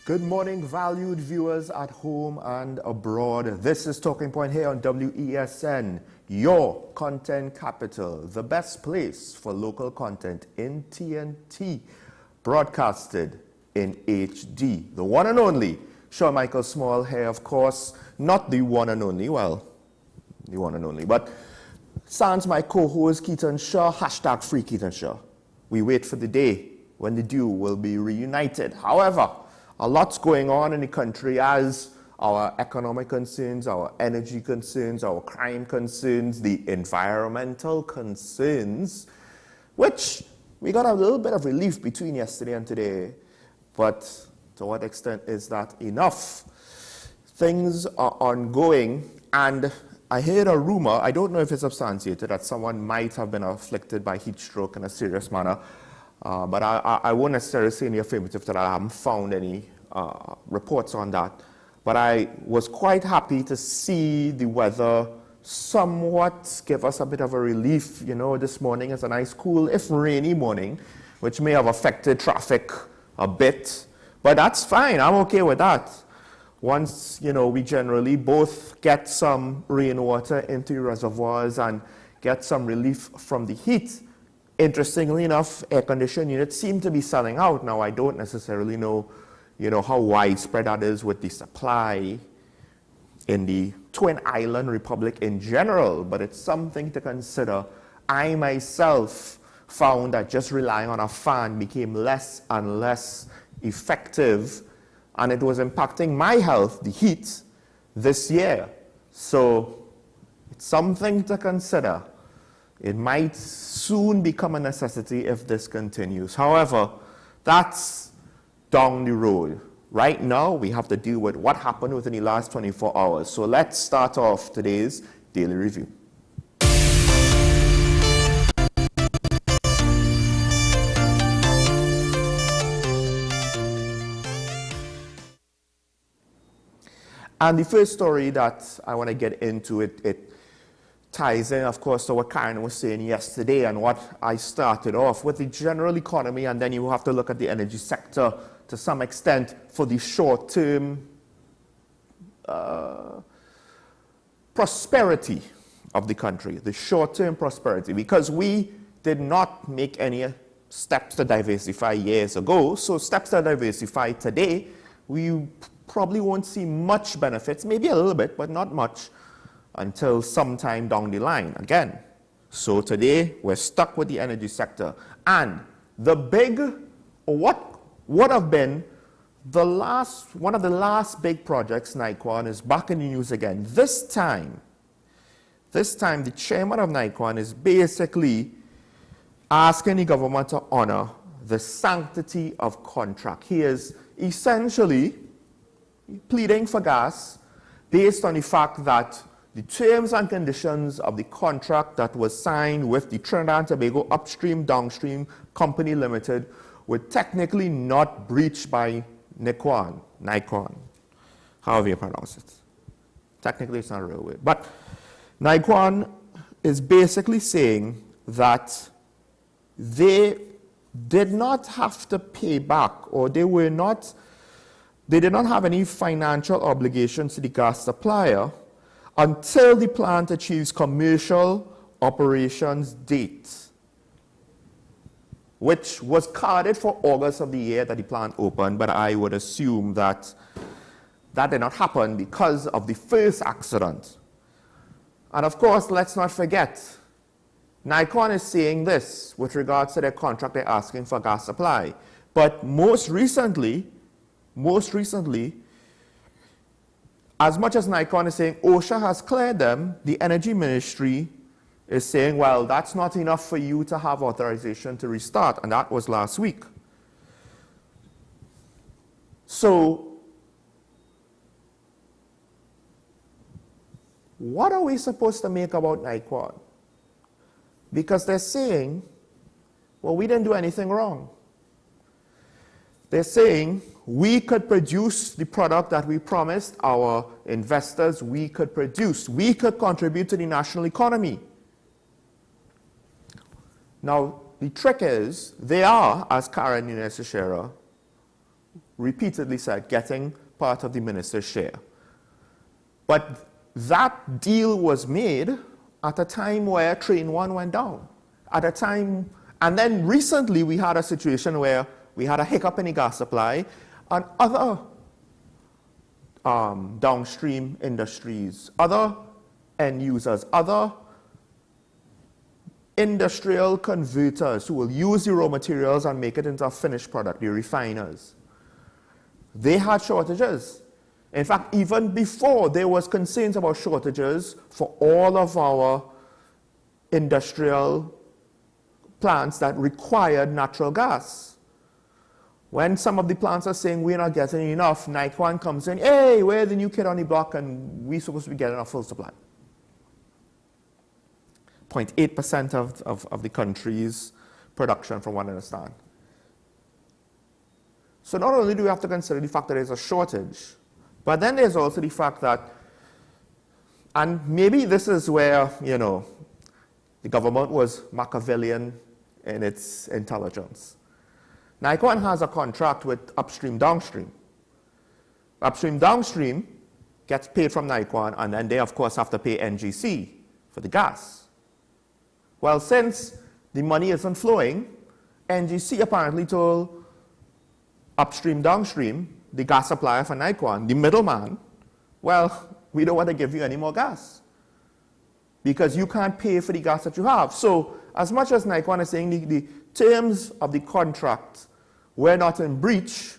Good morning, valued viewers at home and abroad. This is Talking Point here on WESN, your content capital, the best place for local content in TNT, broadcasted in HD. The one and only Sean Michael Small here, of course, not the one and only, well, the one and only, but sans my co-host Keaton Shaw, hashtag free Keaton Shaw. We wait for the day when the duo will be reunited. However, a lot's going on in the country as our economic concerns, our energy concerns, our crime concerns, the environmental concerns, which we got a little bit of relief between yesterday and today. But to what extent is that enough? Things are ongoing, and I heard a rumor, I don't know if it's substantiated, that someone might have been afflicted by heat stroke in a serious manner. But I won't necessarily say in the affirmative that I haven't found any reports on that. But I was quite happy to see the weather somewhat give us a bit of a relief. You know, this morning is a nice cool, if rainy morning, which may have affected traffic a bit. But that's fine, I'm okay with that. Once, you know, we generally both get some rainwater into the reservoirs and get some relief from the heat. Interestingly enough, air conditioning units seem to be selling out. Now, I don't necessarily know, how widespread that is with the supply in the Twin Island Republic in general, but it's something to consider. I myself found that just relying on a fan became less and less effective, and it was impacting my health, the heat, this year. So it's something to consider. It might soon become a necessity if this continues. However, that's down the road. Right now, we have to deal with what happened within the last 24 hours. So let's start off today's Daily Review. And the first story that I want to get into, it ties in, of course, to what Karen was saying yesterday and what I started off with, the general economy, and then you have to look at the energy sector to some extent for the short-term prosperity of the country, the short-term prosperity, because we did not make any steps to diversify years ago. So steps to diversify today, we probably won't see much benefits, maybe a little bit, but not much, until sometime down the line again. So today, we're stuck with the energy sector. And the big, what would have been one of the last big projects, NICON, is back in the news again. This time, the chairman of NICON is basically asking the government to honor the sanctity of contract. He is essentially pleading for gas based on the fact that the terms and conditions of the contract that was signed with the Trinidad and Tobago Upstream Downstream Company Limited were technically not breached by NICON, however you pronounce it. Technically, it's not a real word. But NICON is basically saying that they did not have to pay back, or they did not have any financial obligations to the gas supplier until the plant achieves commercial operations date, which was carded for August of the year that the plant opened, but I would assume that that did not happen because of the first accident. And of course, let's not forget, NICON is saying this with regards to their contract, they're asking for gas supply. But most recently, as much as NICON is saying OSHA has cleared them, the Energy Ministry is saying, well, that's not enough for you to have authorization to restart, and that was last week. So, what are we supposed to make about NICON? Because they're saying, well, we didn't do anything wrong. They're saying we could produce the product that we promised our investors we could produce. We could contribute to the national economy. Now, the trick is, they are, as Karen Nunes-Shera repeatedly said getting part of the minister's share. But that deal was made at a time where Train 1 went down. At a time, and then recently we had a situation where we had a hiccup in the gas supply and other downstream industries, other end users, other industrial converters who will use the raw materials and make it into a finished product, the refiners. They had shortages. In fact, even before, there was concerns about shortages for all of our industrial plants that required natural gas. When some of the plants are saying we're not getting enough, NICOAN comes in, hey, we're the new kid on the block and we're supposed to be getting a full supply. 0.8% of the country's production, from what I understand. So not only do we have to consider the fact that there's a shortage, but then there's also the fact that, and maybe this is where, you know, the government was Machiavellian in its intelligence. NICOAN has a contract with upstream downstream. Upstream downstream gets paid from NICOAN, and then they of course have to pay NGC for the gas. Well, since the money isn't flowing, NGC apparently told upstream downstream, the gas supplier for NICOAN, the middleman, well, we don't want to give you any more gas because you can't pay for the gas that you have. So as much as NICOAN is saying the terms of the contract were not in breach,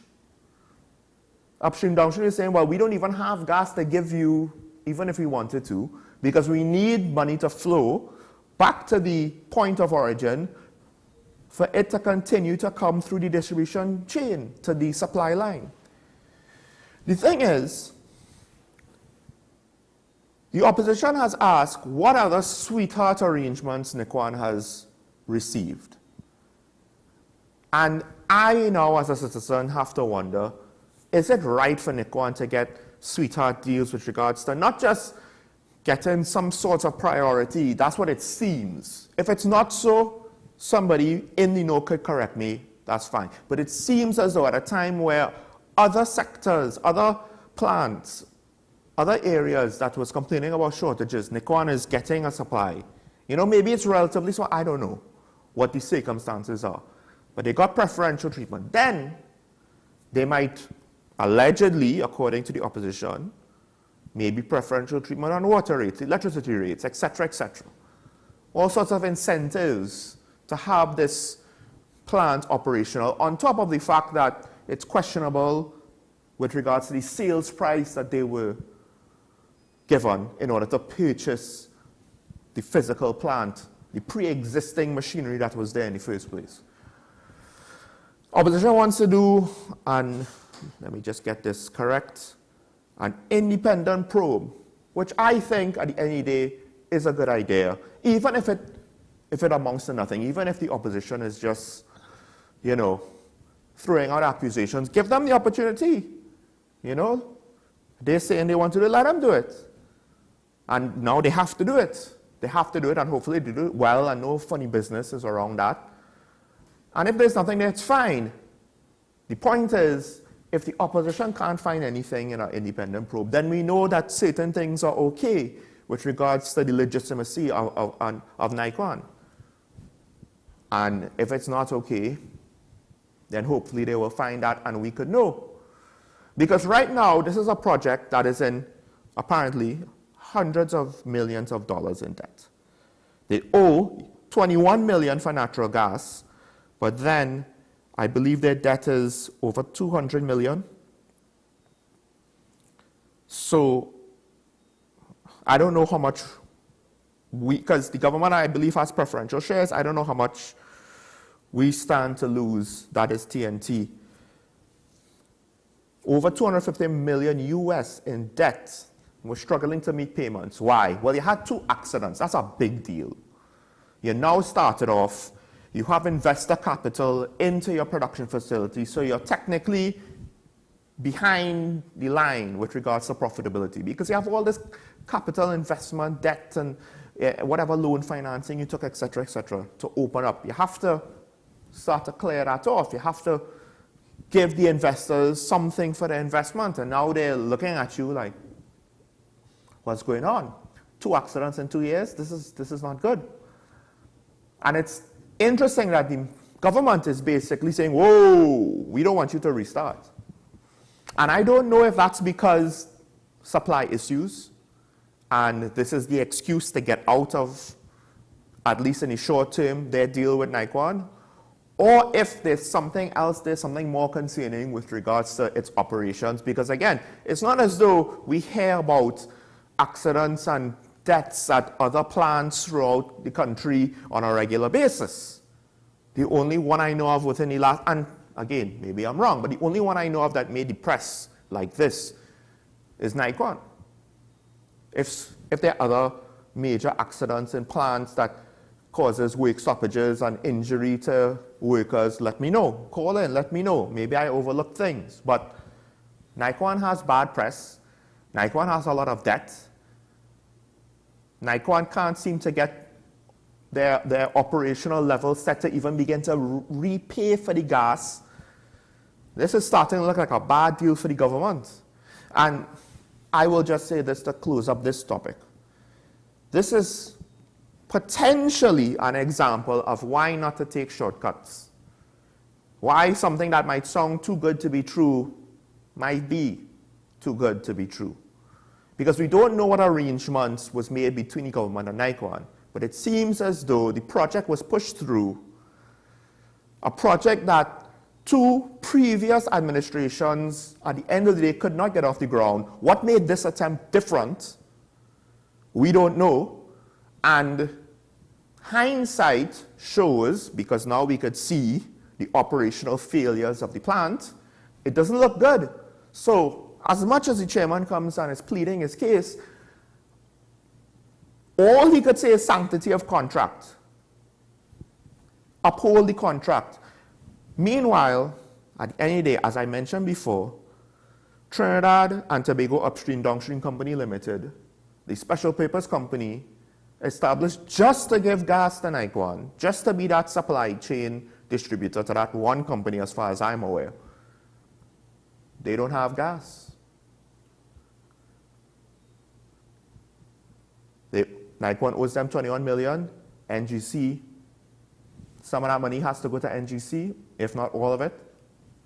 upstream downstream is saying, well, we don't even have gas to give you even if we wanted to, because we need money to flow back to the point of origin for it to continue to come through the distribution chain to the supply line. The thing is, the opposition has asked what other sweetheart arrangements NICOAN has received. And I now, as a citizen, have to wonder, is it right for NICOAN to get sweetheart deals with regards to not just getting some sort of priority? That's what it seems. If it's not so, somebody in the know could correct me, that's fine. But it seems as though at a time where other sectors, other plants, other areas that was complaining about shortages, NICOAN is getting a supply. You know, maybe it's relatively so, I don't know what the circumstances are. But they got preferential treatment. Then they might allegedly, according to the opposition, maybe preferential treatment on water rates, electricity rates, etc., etc. All sorts of incentives to have this plant operational, on top of the fact that it's questionable with regards to the sales price that they were given in order to purchase the physical plant, the pre-existing machinery that was there in the first place. Opposition wants to do, and let me just get this correct, an independent probe, which I think at the end of the day is a good idea, even if it amounts to nothing, even if the opposition is just, you know, throwing out accusations. Give them the opportunity, you know. They're saying they want to do it, let them do it. And now they have to do it. They have to do it, and hopefully they do it well, and no funny business is around that. And if there's nothing there, it's fine. The point is, if the opposition can't find anything in an independent probe, then we know that certain things are okay with regards to the legitimacy of NICOAN. And if it's not okay, then hopefully they will find that and we could know. Because right now, this is a project that is in, apparently, hundreds of millions of dollars in debt. They owe $21 million for natural gas, but then I believe their debt is over $200 million. So I don't know how much because the government, I believe, has preferential shares. I don't know how much we stand to lose, that is TNT. Over 250 million US in debt. We're struggling to meet payments. Why? Well, you had 2 accidents. That's a big deal. You now started off, you have investor capital into your production facility, so you're technically behind the line with regards to profitability because you have all this capital investment, debt, and whatever loan financing you took, etc., to open up. You have to start to clear that off. You have to give the investors something for their investment, and now they're looking at you like, what's going on? 2 accidents in 2 years? This is not good. And it's interesting that the government is basically saying, whoa, we don't want you to restart. And I don't know if that's because supply issues, and this is the excuse to get out of, at least in the short term, their deal with Nikon, or if there's something else, there's something more concerning with regards to its operations. Because again, it's not as though we hear about accidents and deaths at other plants throughout the country on a regular basis. The only one I know of within the last, and again, maybe I'm wrong, but the only one I know of that made the press like this is Nikon. If there are other major accidents in plants that causes work stoppages and injury to workers, let me know. Call in, let me know. Maybe I overlooked things. But Nikon has bad press. Nikon has a lot of debt. Nikon can't seem to get their operational level set to even begin to repay for the gas. This is starting to look like a bad deal for the government. And I will just say this to close up this topic. This is potentially an example of why not to take shortcuts. Why something that might sound too good to be true might be too good to be true. Because we don't know what arrangements was made between the government and Nikon, but it seems as though the project was pushed through, a project that 2 previous administrations at the end of the day could not get off the ground. What made this attempt different? We don't know. And hindsight shows, because now we could see the operational failures of the plant, it doesn't look good. So as much as the chairman comes and is pleading his case, all he could say is sanctity of contract. Uphold the contract. Meanwhile, at the end of the day, as I mentioned before, Trinidad and Tobago Upstream Downstream Company Limited, the special purpose company established just to give gas to Nikon, just to be that supply chain distributor to that one company as far as I'm aware. They don't have gas. Nikon owes them 21 million. NGC, some of that money has to go to NGC, if not all of it.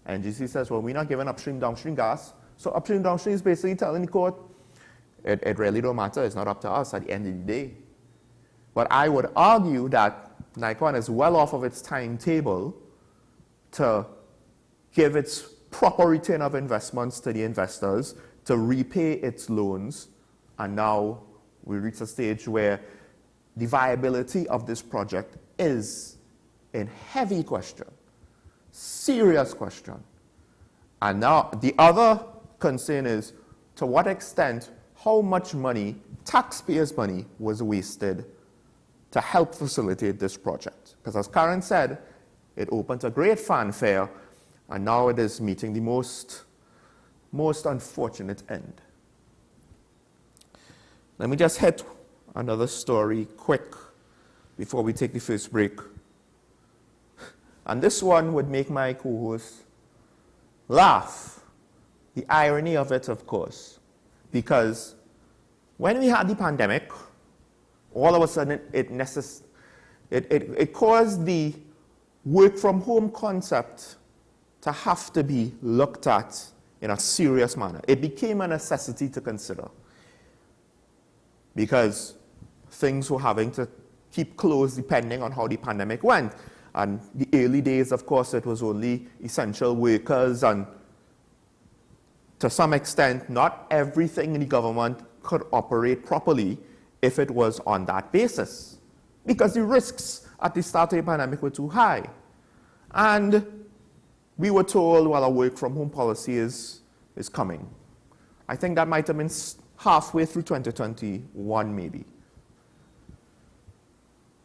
NGC says, well, we're not giving upstream, downstream gas. So upstream, downstream is basically telling the court, it really don't matter. It's not up to us at the end of the day. But I would argue that Nikon is well off of its timetable to give its proper return of investments to the investors, to repay its loans, and now we reach a stage where the viability of this project is in heavy question, serious question. And now the other concern is, to what extent, how much money, taxpayers' money, was wasted to help facilitate this project. Because as Karen said, it opened to great fanfare, and now it is meeting the most unfortunate end. Let me just hit another story quick before we take the first break. And this one would make my co-host laugh. The irony of it, of course, because when we had the pandemic, all of a sudden it caused the work from home concept to have to be looked at in a serious manner. It became a necessity to consider, because things were having to keep closed depending on how the pandemic went. And the early days, of course, it was only essential workers, and to some extent, not everything in the government could operate properly if it was on that basis, because the risks at the start of the pandemic were too high. And we were told, well, a work from home policy is coming. I think that might have been halfway through 2021, maybe.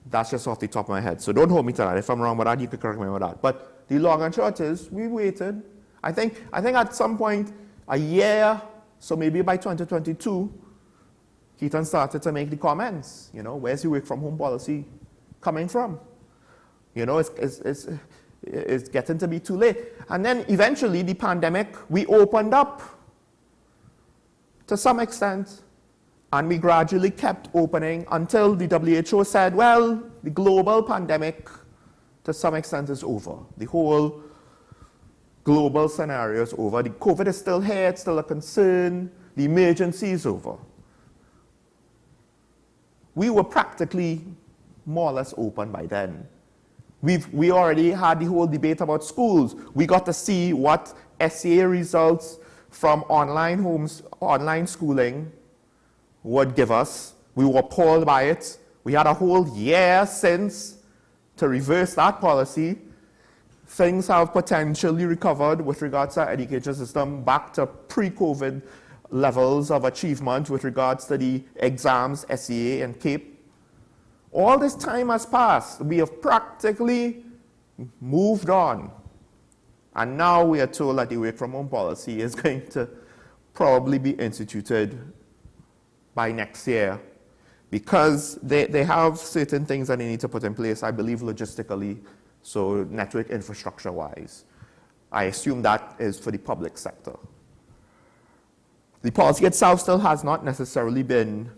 That's just off the top of my head, so don't hold me to that. If I'm wrong with that, you can correct me with that. But the long and short is, we waited. I think at some point, a year, so maybe by 2022, Keaton started to make the comments. You know, where's the work from home policy coming from? You know, it's getting to be too late. And then eventually the pandemic, we opened up to some extent, and we gradually kept opening until the WHO said, well, the global pandemic to some extent is over. The whole global scenario is over. The COVID is still here, it's still a concern. The emergency is over. We were practically more or less open by then. We already had the whole debate about schools. We got to see what SAA results from online schooling would give us. We were appalled by it. We had a whole year since to reverse that policy. Things have potentially recovered with regards to our education system back to pre-COVID levels of achievement with regards to the exams, SAA and CAPE. All this time has passed. We have practically moved on. And now we are told that the work from home policy is going to probably be instituted by next year because they have certain things that they need to put in place, I believe, logistically, so network infrastructure-wise. I assume that is for the public sector. The policy itself still has not necessarily been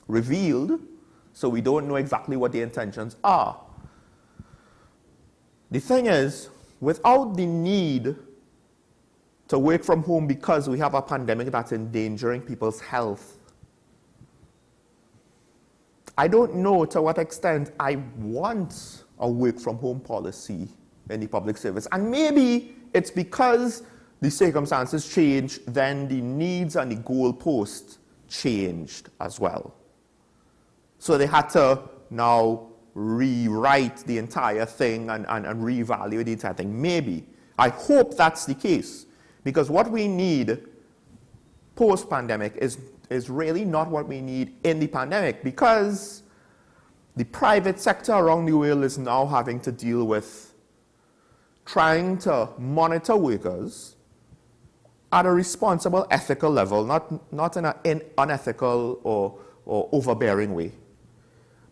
revealed, so we don't know exactly what the intentions are. The thing is, without the need to work from home because we have a pandemic that's endangering people's health, I don't know to what extent I want a work from home policy in the public service. And maybe it's because the circumstances changed, then the needs and the goalposts changed as well. So they had to now rewrite the entire thing and reevaluate the entire thing. Maybe. I hope that's the case. Because what we need post-pandemic is really not what we need in the pandemic, because the private sector around the world is now having to deal with trying to monitor workers at a responsible, ethical level, not in an unethical or overbearing way,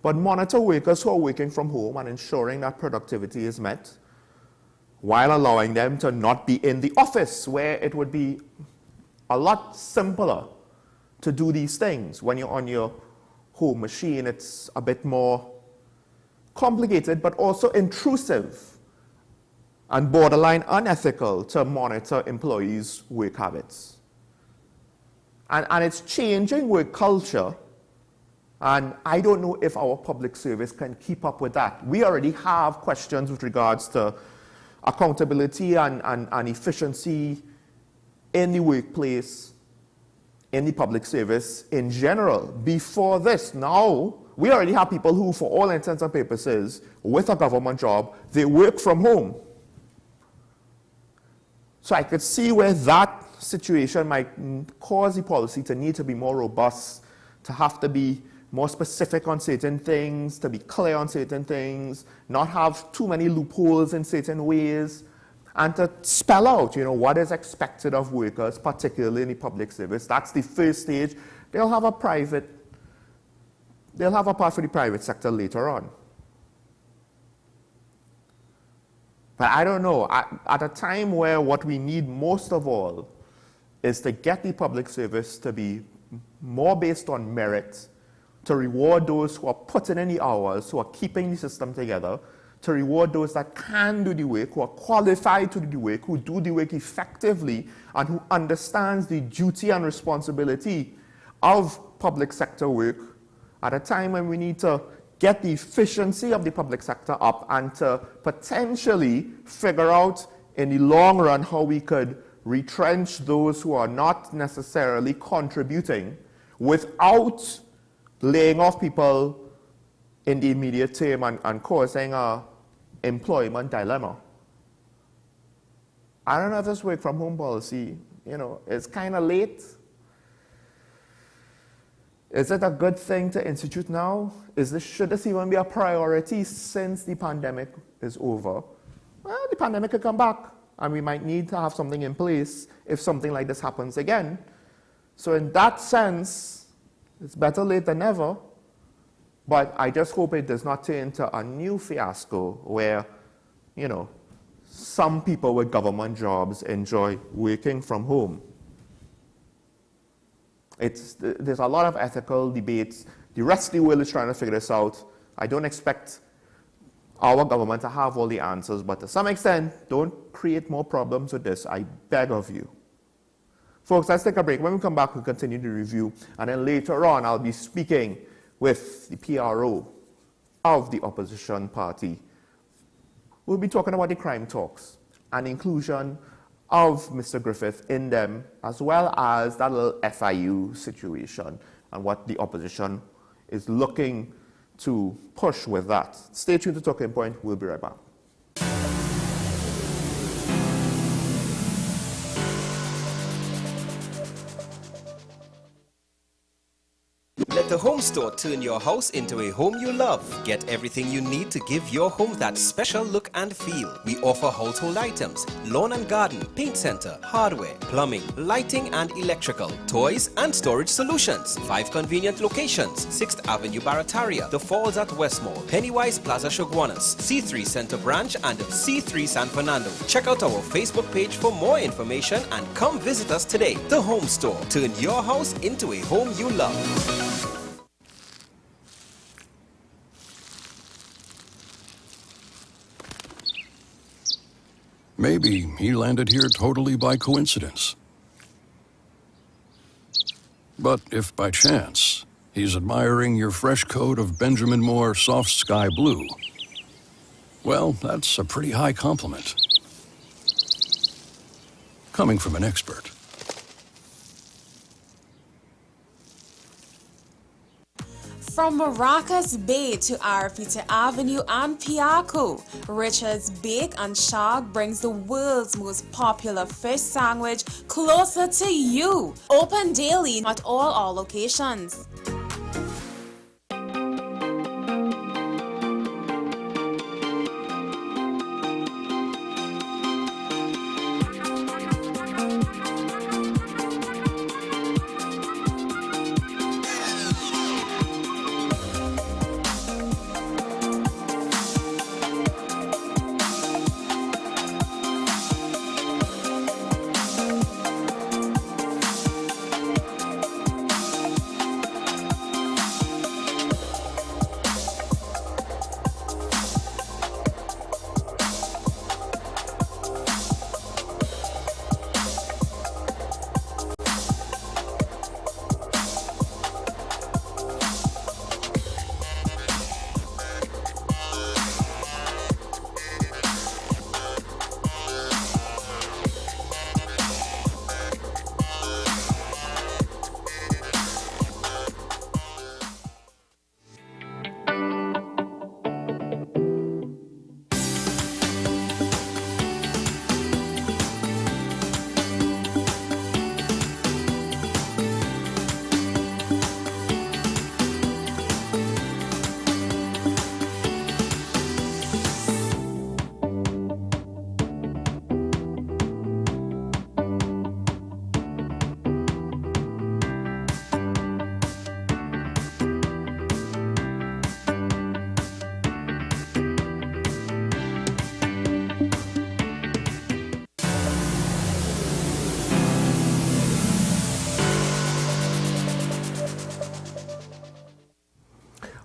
but monitor workers who are working from home and ensuring that productivity is met while allowing them to not be in the office, where it would be a lot simpler to do these things. When you're on your home machine, it's a bit more complicated, but also intrusive and borderline unethical to monitor employees' work habits. And it's changing work culture. And I don't know if our public service can keep up with that. We already have questions with regards to accountability and efficiency in the workplace, in the public service in general. Before this, now, we already have people who, for all intents and purposes, with a government job, they work from home. So I could see where that situation might cause the policy to need to be more robust, to have to be more specific on certain things, to be clear on certain things, not have too many loopholes in certain ways, and to spell out, what is expected of workers, particularly in the public service. That's the first stage. They'll have a part for the private sector later on. But I don't know, at a time where what we need most of all is to get the public service to be more based on merit, to reward those who are putting in the hours, who are keeping the system together, to reward those that can do the work, who are qualified to do the work, who do the work effectively, and who understands the duty and responsibility of public sector work at a time when we need to get the efficiency of the public sector up and to potentially figure out in the long run how we could retrench those who are not necessarily contributing without laying off people in the immediate term and causing an employment dilemma. I don't know if this work from home policy, it's kind of late. Is it a good thing to institute now? Should this even be a priority since the pandemic is over? Well, the pandemic could come back, and we might need to have something in place if something like this happens again. So in that sense, it's better late than never, but I just hope it does not turn into a new fiasco where you know, some people with government jobs enjoy working from home. There's a lot of ethical debates. The rest of the world is trying to figure this out. I don't expect our government to have all the answers, but to some extent, don't create more problems with this. I beg of you. Folks, let's take a break. When we come back, we'll continue the review. And then later on, I'll be speaking with the PRO of the opposition party. We'll be talking about the crime talks and inclusion of Mr. Griffith in them, as well as that little FIU situation and what the opposition is looking to push with that. Stay tuned to Talking Point. We'll be right back. Let the Home Store turn your house into a home you love. Get everything you need to give your home that special look and feel. We offer household items, lawn and garden, paint center, hardware, plumbing, lighting and electrical, toys and storage solutions. 5 convenient locations: 6th Avenue Barataria, The Falls at Westmore, Pennywise Plaza Shoguanas, C3 Center Branch and C3 San Fernando. Check out our Facebook page for more information and come visit us today. The Home Store. Turn your house into a home you love. Maybe he landed here totally by coincidence. But if by chance he's admiring your fresh coat of Benjamin Moore soft sky blue, well, that's a pretty high compliment. Coming from an expert. From Maracas Bay to Arafita Avenue and Piaco, Richard's Bake and Shark brings the world's most popular fish sandwich closer to you. Open daily at all our locations.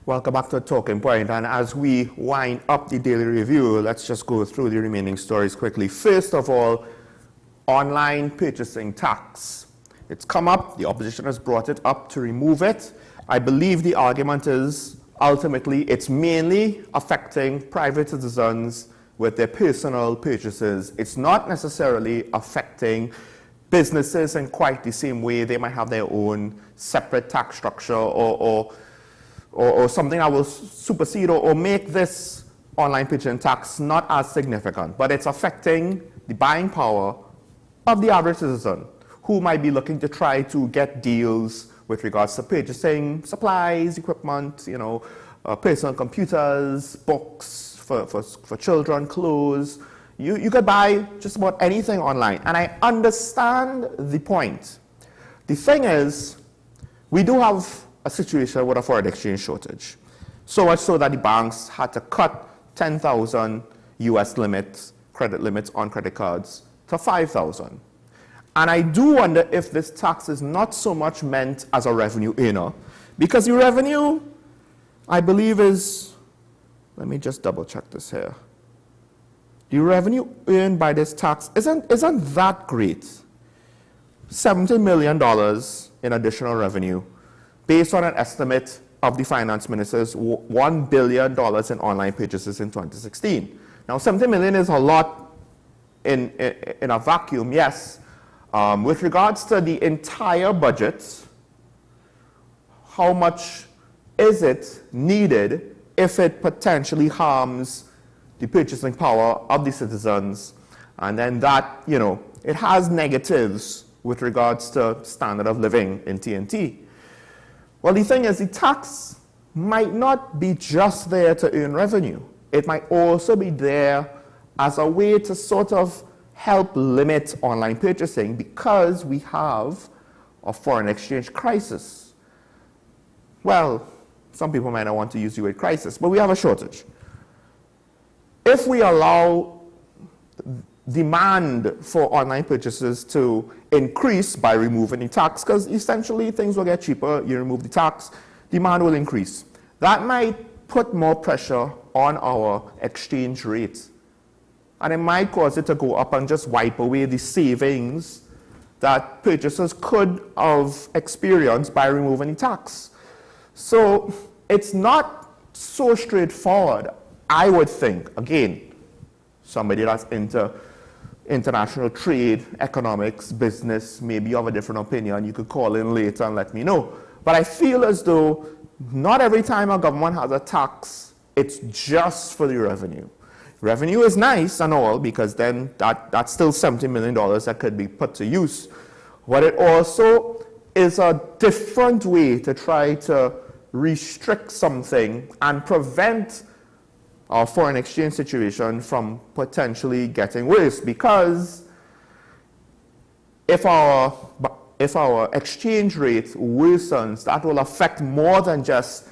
Welcome back to Talking Point, and as we wind up the daily review, let's just go through the remaining stories quickly. First of all, online purchasing tax. It's come up, the opposition has brought it up to remove it. I believe the argument is ultimately it's mainly affecting private citizens with their personal purchases. It's not necessarily affecting businesses in quite the same way. They might have their own separate tax structure or something that will supersede or make this online purchasing tax not as significant, but it's affecting the buying power of the average citizen who might be looking to try to get deals with regards to purchasing supplies, equipment, personal computers, books for children, clothes. You could buy just about anything online, and I understand the point. The thing is, we do have a situation with a foreign exchange shortage. So much so that the banks had to cut 10,000 US limits, credit limits on credit cards to $5,000. And I do wonder if this tax is not so much meant as a revenue earner, because the revenue, I believe, is, let me just double check this here. The revenue earned by this tax isn't that great. $70 million in additional revenue, based on an estimate of the finance minister's $1 billion in online purchases in 2016. Now, $70 million is a lot in a vacuum, yes. With regards to the entire budget, how much is it needed if it potentially harms the purchasing power of the citizens? And then that, it has negatives with regards to standard of living in TNT. Well, the thing is, the tax might not be just there to earn revenue. It might also be there as a way to sort of help limit online purchasing, because we have a foreign exchange crisis. Well, some people might not want to use the word crisis, but we have a shortage. If we allow demand for online purchases to increase by removing the tax, because essentially things will get cheaper, you remove the tax, demand will increase. That might put more pressure on our exchange rate, and it might cause it to go up and just wipe away the savings that purchasers could have experienced by removing the tax. So it's not so straightforward, I would think. Again, somebody that's into international trade, economics, business, maybe you have a different opinion, you could call in later and let me know. But I feel as though not every time a government has a tax, it's just for the revenue. Revenue is nice and all, because then that's still $70 million that could be put to use. But it also is a different way to try to restrict something and prevent our foreign exchange situation from potentially getting worse, because if our exchange rate worsens, that will affect more than just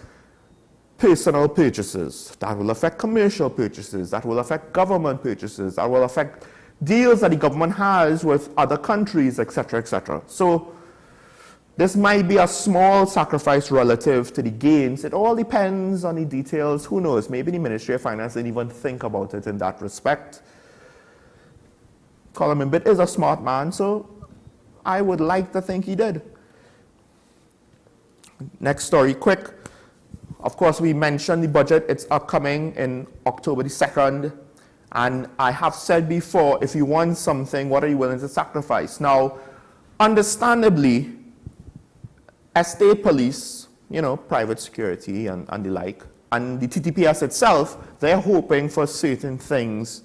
personal purchases. That will affect commercial purchases, that will affect government purchases, that will affect deals that the government has with other countries, etc., etc. So this might be a small sacrifice relative to the gains. It all depends on the details. Who knows? Maybe the Ministry of Finance didn't even think about it in that respect. Colin Mimbit is a smart man, so I would like to think he did. Next story, quick. Of course, we mentioned the budget. It's upcoming in October the 2nd. And I have said before, if you want something, what are you willing to sacrifice? Now, understandably, estate police, private security and the like, and the TTPS itself, they're hoping for certain things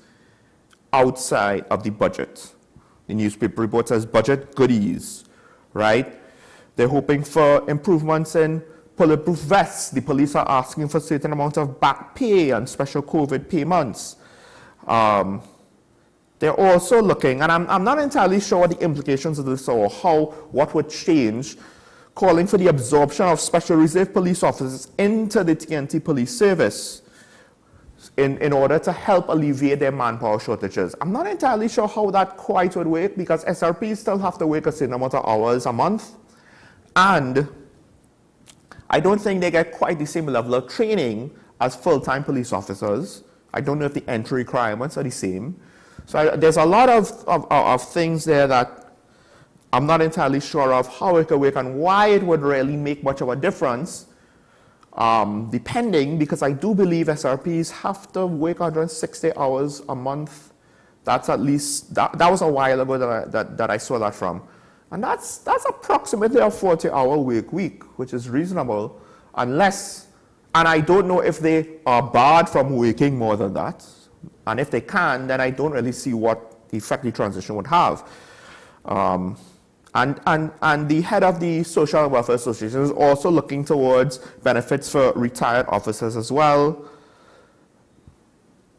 outside of the budget. The newspaper report says budget goodies, right? They're hoping for improvements in bulletproof vests. The police are asking for a certain amount of back pay and special COVID payments. They're also looking, and I'm not entirely sure what the implications of this or what would change, calling for the absorption of special reserve police officers into the TNT police service in order to help alleviate their manpower shortages. I'm not entirely sure how that quite would work, because SRPs still have to work a certain amount of hours a month, and I don't think they get quite the same level of training as full-time police officers. I don't know if the entry requirements are the same. So there's a lot of things there that I'm not entirely sure of how it could work and why it would really make much of a difference, depending, because I do believe SRPs have to work 160 hours a month. That's at least, that was a while ago that I saw that from. And that's approximately a 40-hour work week, which is reasonable, unless, and I don't know if they are barred from working more than that. And if they can, then I don't really see what effect the transition would have. And the head of the Social Welfare Association is also looking towards benefits for retired officers as well.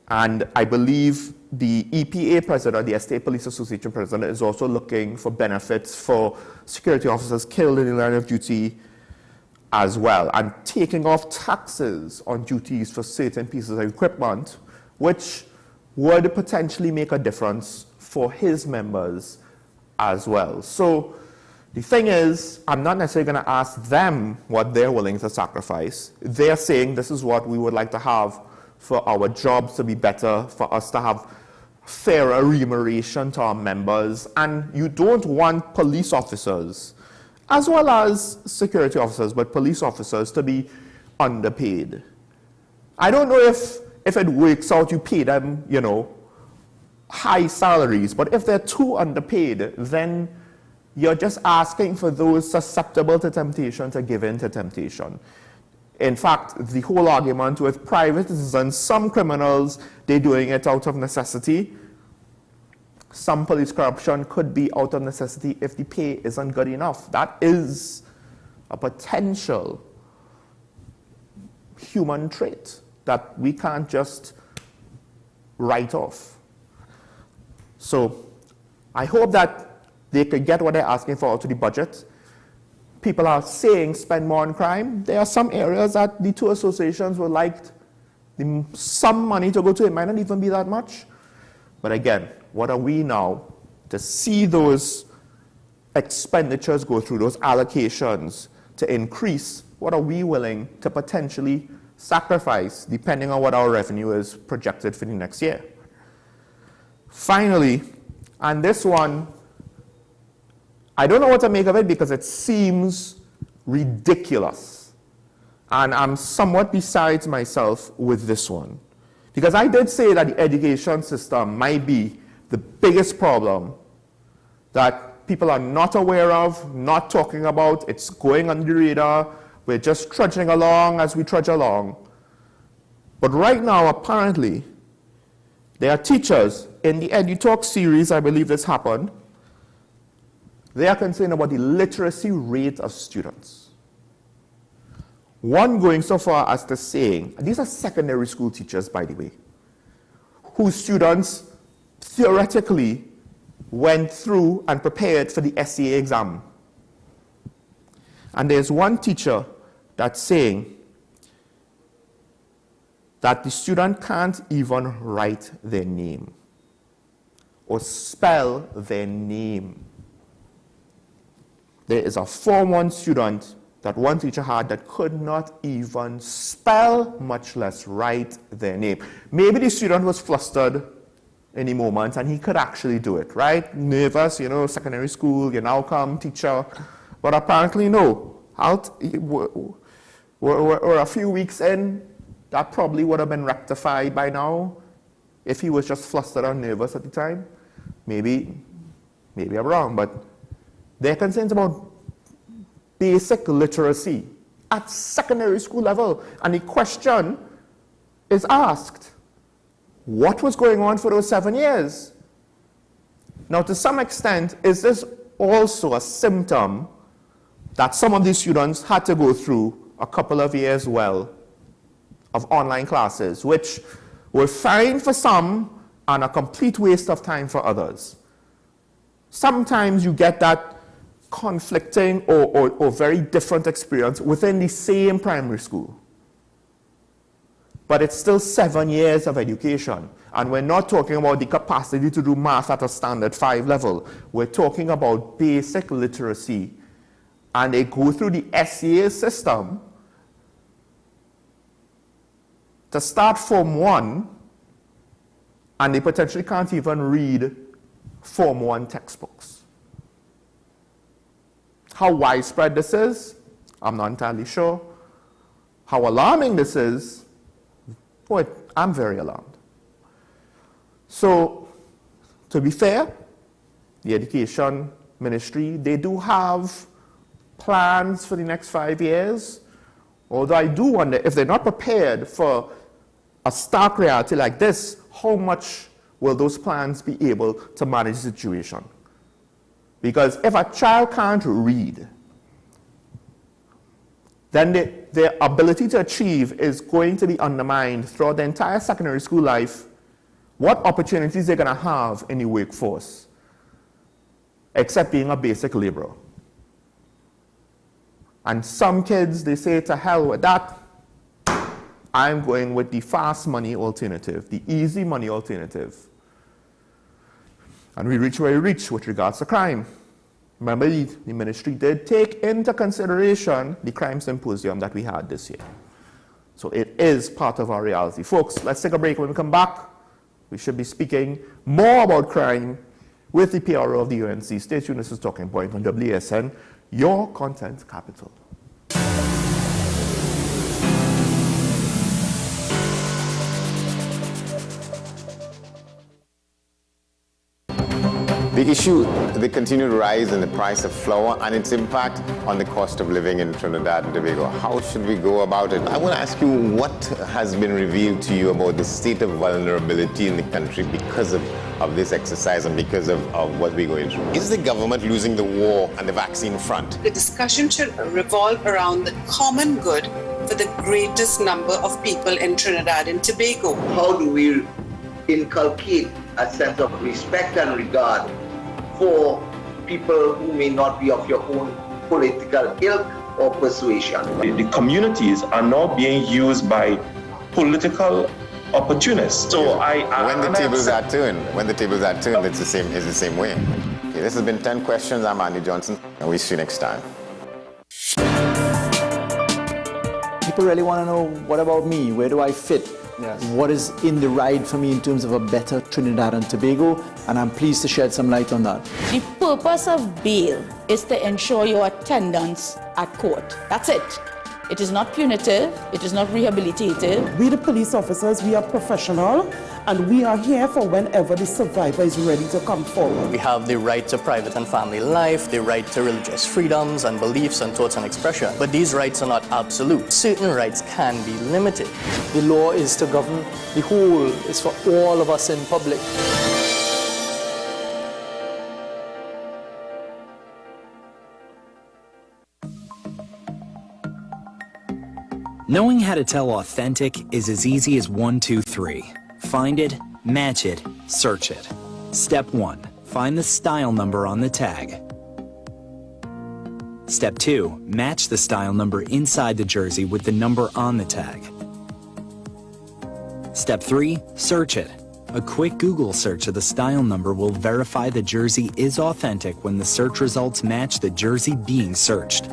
And I believe the EPA president, the Estate Police Association president, is also looking for benefits for security officers killed in the line of duty as well, and taking off taxes on duties for certain pieces of equipment, which would potentially make a difference for his members as well. So the thing is, I'm not necessarily going to ask them what they're willing to sacrifice. They're saying this is what we would like to have for our jobs to be better, for us to have fairer remuneration to our members. And you don't want police officers, as well as security officers, but police officers to be underpaid. I don't know if it works out, you pay them, you know, high salaries, but if they're too underpaid, then you're just asking for those susceptible to temptation to give in to temptation. In fact, the whole argument with private citizens, some criminals, they're doing it out of necessity. Some police corruption could be out of necessity if the pay isn't good enough. That is a potential human trait that we can't just write off. So I hope that they could get what they're asking for out of the budget. People are saying spend more on crime. There are some areas that the two associations would like some money to go to. It might not even be that much. But again, what are we now to see those expenditures go through, those allocations to increase? What are we willing to potentially sacrifice depending on what our revenue is projected for the next year? Finally, and this one, I don't know what to make of it because it seems ridiculous. And I'm somewhat besides myself with this one. Because I did say that the education system might be the biggest problem that people are not aware of, not talking about. It's going under the radar. We're just trudging along as we trudge along. But right now, apparently, there are teachers in the EduTalk series, I believe this happened, they are concerned about the literacy rate of students. One going so far as to saying, these are secondary school teachers, by the way, whose students theoretically went through and prepared for the SCA exam. And there's one teacher that's saying that the student can't even write their name or spell their name. There is a Form 1 student that one teacher had that could not even spell, much less write their name. Maybe the student was flustered in the moment and he could actually do it, right? Nervous, you know, secondary school, you now come, teacher. But apparently no. We're a few weeks in, that probably would have been rectified by now if he was just flustered or nervous at the time. Maybe I'm wrong, but they're concerned about basic literacy at secondary school level. And the question is asked, what was going on for those 7 years? Now, to some extent, is this also a symptom that some of these students had to go through a couple of years well of online classes, which were fine for some and a complete waste of time for others? Sometimes you get that conflicting or very different experience within the same primary school. But it's still 7 years of education. And we're not talking about the capacity to do math at a standard 5 level. We're talking about basic literacy. And they go through the SCA system to start Form 1, and they potentially can't even read Form 1 textbooks. How widespread this is, I'm not entirely sure. How alarming this is, boy, I'm very alarmed. So, to be fair, the Education Ministry, they do have plans for the next 5 years, although I do wonder if they're not prepared for a stark reality like this, how much will those plans be able to manage the situation? Because if a child can't read, then their ability to achieve is going to be undermined throughout the entire secondary school life. What opportunities they're going to have in the workforce, except being a basic laborer? And some kids, they say, to hell with that. I'm going with the fast money alternative, the easy money alternative. And we reach where we reach with regards to crime. Remember, the ministry did take into consideration the crime symposium that we had this year. So it is part of our reality. Folks, let's take a break. When we come back, we should be speaking more about crime with the PRO of the UNC. Stay tuned. This is Talking Point on WSN, your content capital. The issue, the continued rise in the price of flour and its impact on the cost of living in Trinidad and Tobago. How should we go about it? I want to ask you what has been revealed to you about the state of vulnerability in the country because of this exercise and because of what we're going through. Is the government losing the war on the vaccine front? The discussion should revolve around the common good for the greatest number of people in Trinidad and Tobago. How do we inculcate a sense of respect and regard for people who may not be of your own political ilk or persuasion? The communities are now being used by political opportunists. So when the tables are turned, it's the same way. Okay, this has been 10 questions. I'm Andy Johnson, and we'll see you next time. People really want to know, what about me? Where do I fit? Yes. What is in the ride for me in terms of a better Trinidad and Tobago? And I'm pleased to shed some light on that. The purpose of bail is to ensure your attendance at court. That's it. It is not punitive. It is not rehabilitative. We, the police officers, we are professional, and we are here for whenever the survivor is ready to come forward. We have the right to private and family life, the right to religious freedoms and beliefs and thoughts and expression. But these rights are not absolute. Certain rights can be limited. The law is to govern the whole. It's for all of us in public. Knowing how to tell authentic is as easy as 1, 2, 3. Find it, match it, search it. Step 1. Find the style number on the tag. Step 2. Match the style number inside the jersey with the number on the tag. Step 3. Search it. A quick Google search of the style number will verify the jersey is authentic when the search results match the jersey being searched.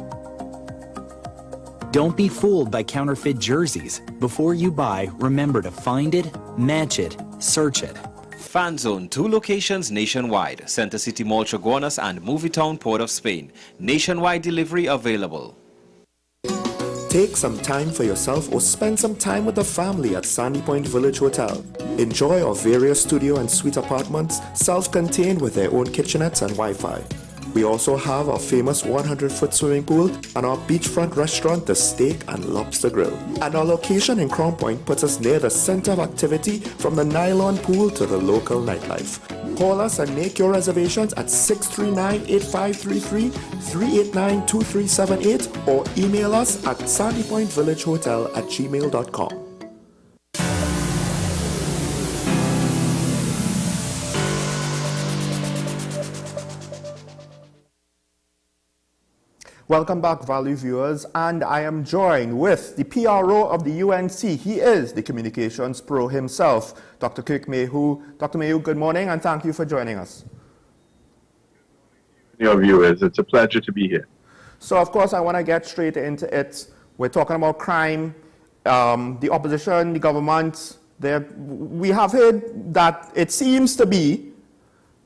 Don't be fooled by counterfeit jerseys. Before you buy, remember to find it, match it, search it. Fan Zone, 2 locations nationwide. Center City Mall, Chaguanas and Movietown, Port of Spain. Nationwide delivery available. Take some time for yourself or spend some time with the family at Sandy Point Village Hotel. Enjoy our various studio and suite apartments, self-contained with their own kitchenettes and Wi-Fi. We also have our famous 100-foot swimming pool and our beachfront restaurant, the Steak and Lobster Grill. And our location in Crown Point puts us near the center of activity from the nylon pool to the local nightlife. Call us and make your reservations at 639-8533, 389-2378 or email us at sandypointvillagehotel@gmail.com. Welcome back, value viewers, and I am joined with the PRO of the UNC. He is the communications pro himself, Dr. Kirk Mayhew. Dr. Mayhew, good morning, and thank you for joining us. Your viewers, it's a pleasure to be here. So, of course, I want to get straight into it. We're talking about crime, the opposition, the government. We have heard that it seems to be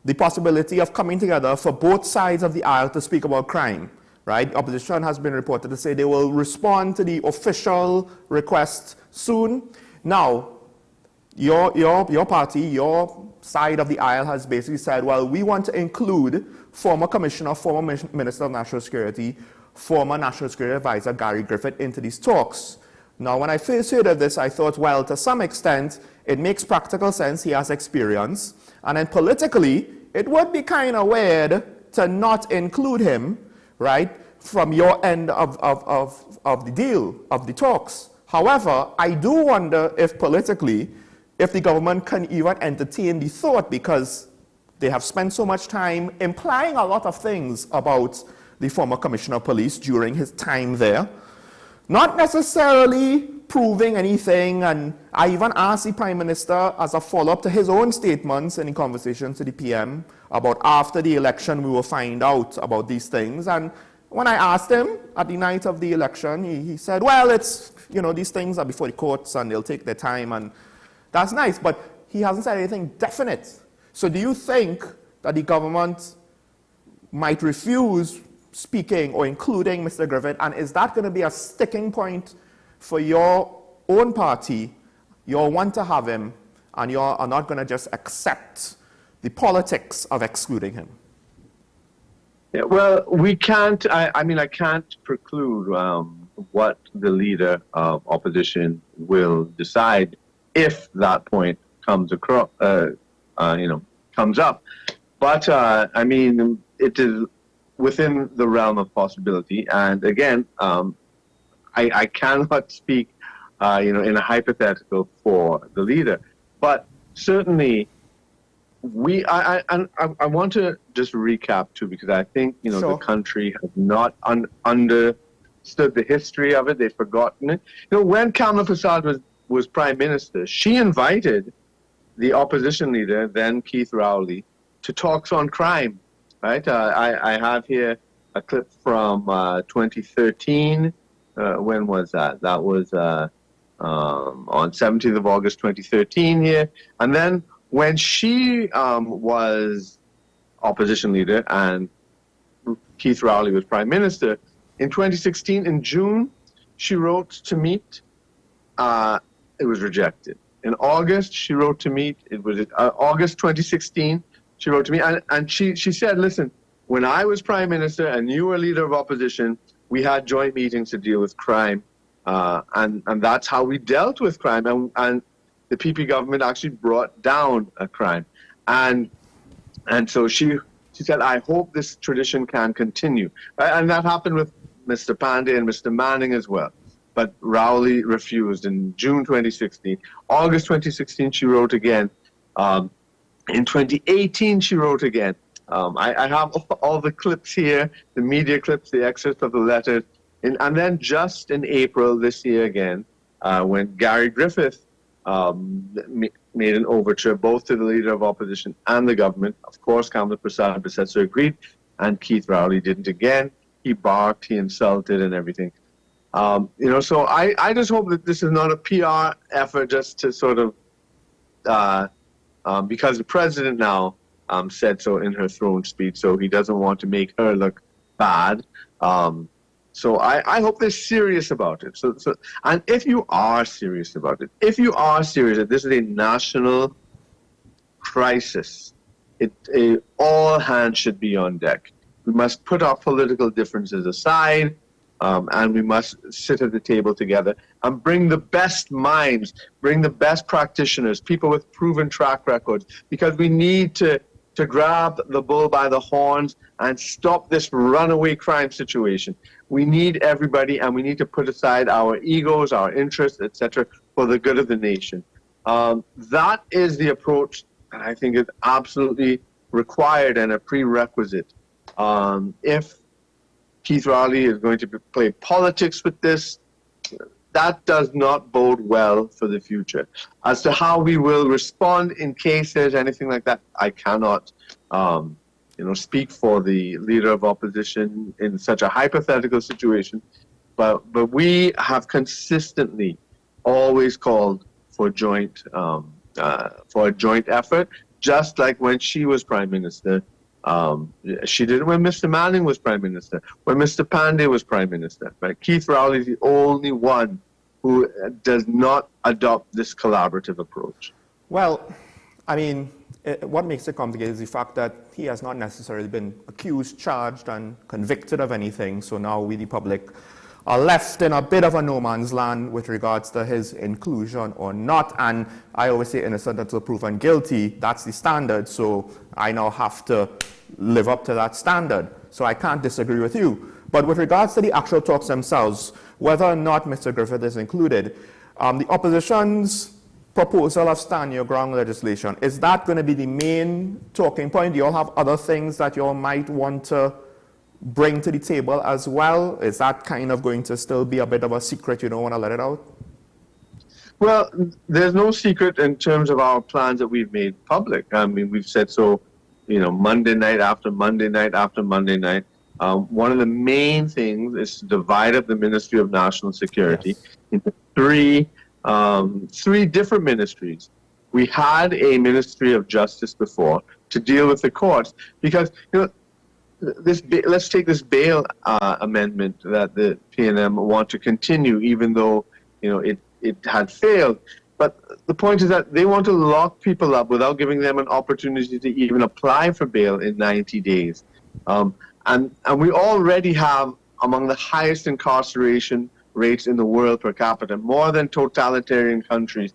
the possibility of coming together for both sides of the aisle to speak about crime. Right? Opposition has been reported to say they will respond to the official request soon. Now, your party, your side of the aisle has basically said, well, we want to include former Commissioner, former Minister of National Security, former National Security Advisor Gary Griffith into these talks. Now, when I first heard of this, I thought, well, to some extent, it makes practical sense. He has experience. And then politically, it would be kind of weird to not include him, right, from your end of the deal, of the talks. However, I do wonder if politically, if the government can even entertain the thought, because they have spent so much time implying a lot of things about the former Commissioner of Police during his time there. Not necessarily proving anything, and I even asked the Prime Minister as a follow-up to his own statements in conversations to the PM about after the election we will find out about these things. And when I asked him at the night of the election, he said, well, it's, you know, these things are before the courts and they'll take their time, and that's nice, but he hasn't said anything definite. So do you think that the government might refuse speaking or including Mr. Griffith, and is that going to be a sticking point for your own party? You'll want to have him, and you are not going to just accept the politics of excluding him? Yeah, well, we can't, I can't preclude what the leader of opposition will decide if that point comes across, comes up. But, it is within the realm of possibility. And again, I cannot speak, in a hypothetical for the leader. But certainly, I want to just recap too, because I think, Sure. the country has not understood the history of it. They've forgotten it. When Kamala Prasad was Prime Minister, she invited the opposition leader, then Keith Rowley, to talks on crime, right? I have here a clip from 2013. When was that? That was on 17th of August 2013 here. And then when she was opposition leader and Keith Rowley was Prime Minister, in 2016, in June, she wrote to meet. It was rejected. In August, she wrote to meet. It was August 2016. She wrote to me, and she said, listen, when I was Prime Minister and you were leader of opposition, we had joint meetings to deal with crime. And that's how we dealt with crime. And the PP government actually brought down a crime. And so she said, I hope this tradition can continue. And that happened with Mr. Pandey and Mr. Manning as well. But Rowley refused in June 2016. August 2016, she wrote again. In 2018, she wrote again. I have all the clips here, the media clips, the excerpts of the letters. And then just in April this year again, when Gary Griffith made an overture both to the leader of opposition and the government. Of course, Kamala Prasad agreed, and Keith Rowley didn't again. He barked, he insulted, and everything. So I just hope that this is not a PR effort just to sort of, because the president now said so in her throne speech, so he doesn't want to make her look bad. So I hope they're serious about it. And if you are serious about it, if you are serious that this is a national crisis, all hands should be on deck. We must put our political differences aside, and we must sit at the table together and bring the best minds, bring the best practitioners, people with proven track records, because we need to grab the bull by the horns and stop this runaway crime situation. We need everybody, and we need to put aside our egos, our interests, etc., for the good of the nation. That is the approach that I think is absolutely required and a prerequisite. If Keith Rowley is going to play politics with this, that does not bode well for the future. As to how we will respond in case there's anything like that, I cannot speak for the leader of opposition in such a hypothetical situation. But we have consistently always called for a joint effort, just like when she was Prime Minister. She did it when Mr. Manning was Prime Minister, when Mr. Pandey was Prime Minister. Right? Keith Rowley is the only one who does not adopt this collaborative approach. Well, I mean, what makes it complicated is the fact that he has not necessarily been accused, charged, and convicted of anything. So now we, the public, are left in a bit of a no man's land with regards to his inclusion or not. And I always say innocent until proven guilty. That's the standard. So I now have to live up to that standard. So I can't disagree with you. But with regards to the actual talks themselves, whether or not Mr. Griffith is included, the opposition's proposal of stand your ground legislation, is that going to be the main talking point? Do you all have other things that you all might want to bring to the table as well? Is that kind of going to still be a bit of a secret? You don't want to let it out? Well, there's no secret in terms of our plans that we've made public. I mean, we've said so, Monday night after Monday night after Monday night. One of the main things is to divide up the Ministry of National Security into three different ministries. We had a Ministry of Justice before to deal with the courts because, let's take this bail amendment that the PNM want to continue, even though, it had failed. But the point is that they want to lock people up without giving them an opportunity to even apply for bail in 90 days. And we already have among the highest incarceration rates in the world per capita, more than totalitarian countries.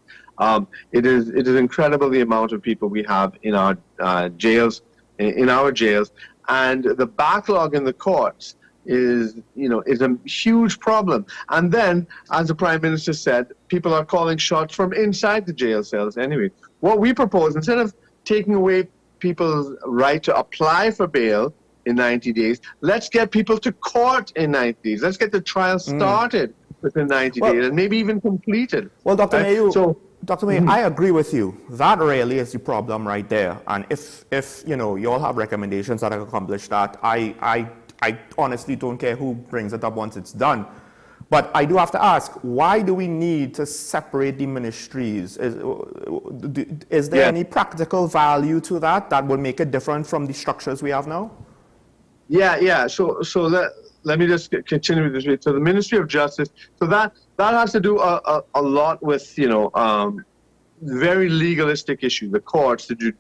It is incredible the amount of people we have in our jails, and the backlog in the courts is a huge problem. And then, as the Prime Minister said, people are calling shots from inside the jail cells anyway. What we propose, instead of taking away people's right to apply for bail in 90 days, let's get people to court in 90 days. Let's get the trial started within 90 days and maybe even completed. Well, Dr. Mayu, Dr. May, Mm-hmm. I agree with you. That really is the problem right there. And if you all have recommendations that accomplish that, I honestly don't care who brings it up once it's done. But I do have to ask, why do we need to separate the ministries? Is there any practical value to that would make it different from the structures we have now? Yeah. So let me just continue with this. So the Ministry of Justice, so that has to do a lot with, very legalistic issues, the courts, the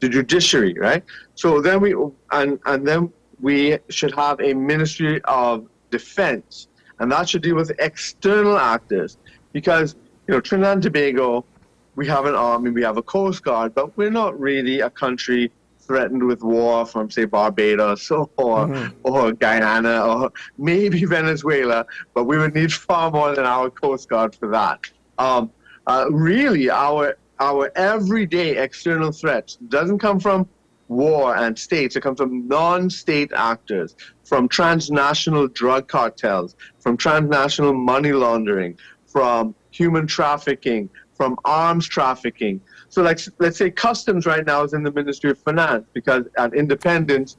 judiciary, right? So then we should have a Ministry of Defense, and that should deal with external actors, because Trinidad and Tobago, we have an army, we have a Coast Guard, but we're not really a country threatened with war from, say, Barbados or Guyana or maybe Venezuela, but we would need far more than our Coast Guard for that. Really, our everyday external threats doesn't come from war and states. It comes from non-state actors, from transnational drug cartels, from transnational money laundering, from human trafficking, from arms trafficking. So let's say customs right now is in the Ministry of Finance, because at independence,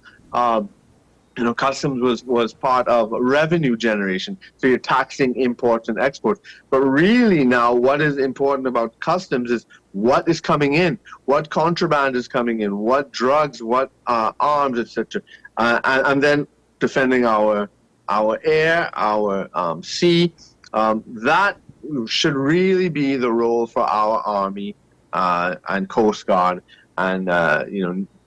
customs was part of revenue generation. So you're taxing imports and exports. But really now what is important about customs is what is coming in, what contraband is coming in, what drugs, what arms, etc. And then defending our air, our sea. That should really be the role for our Army and Coast Guard and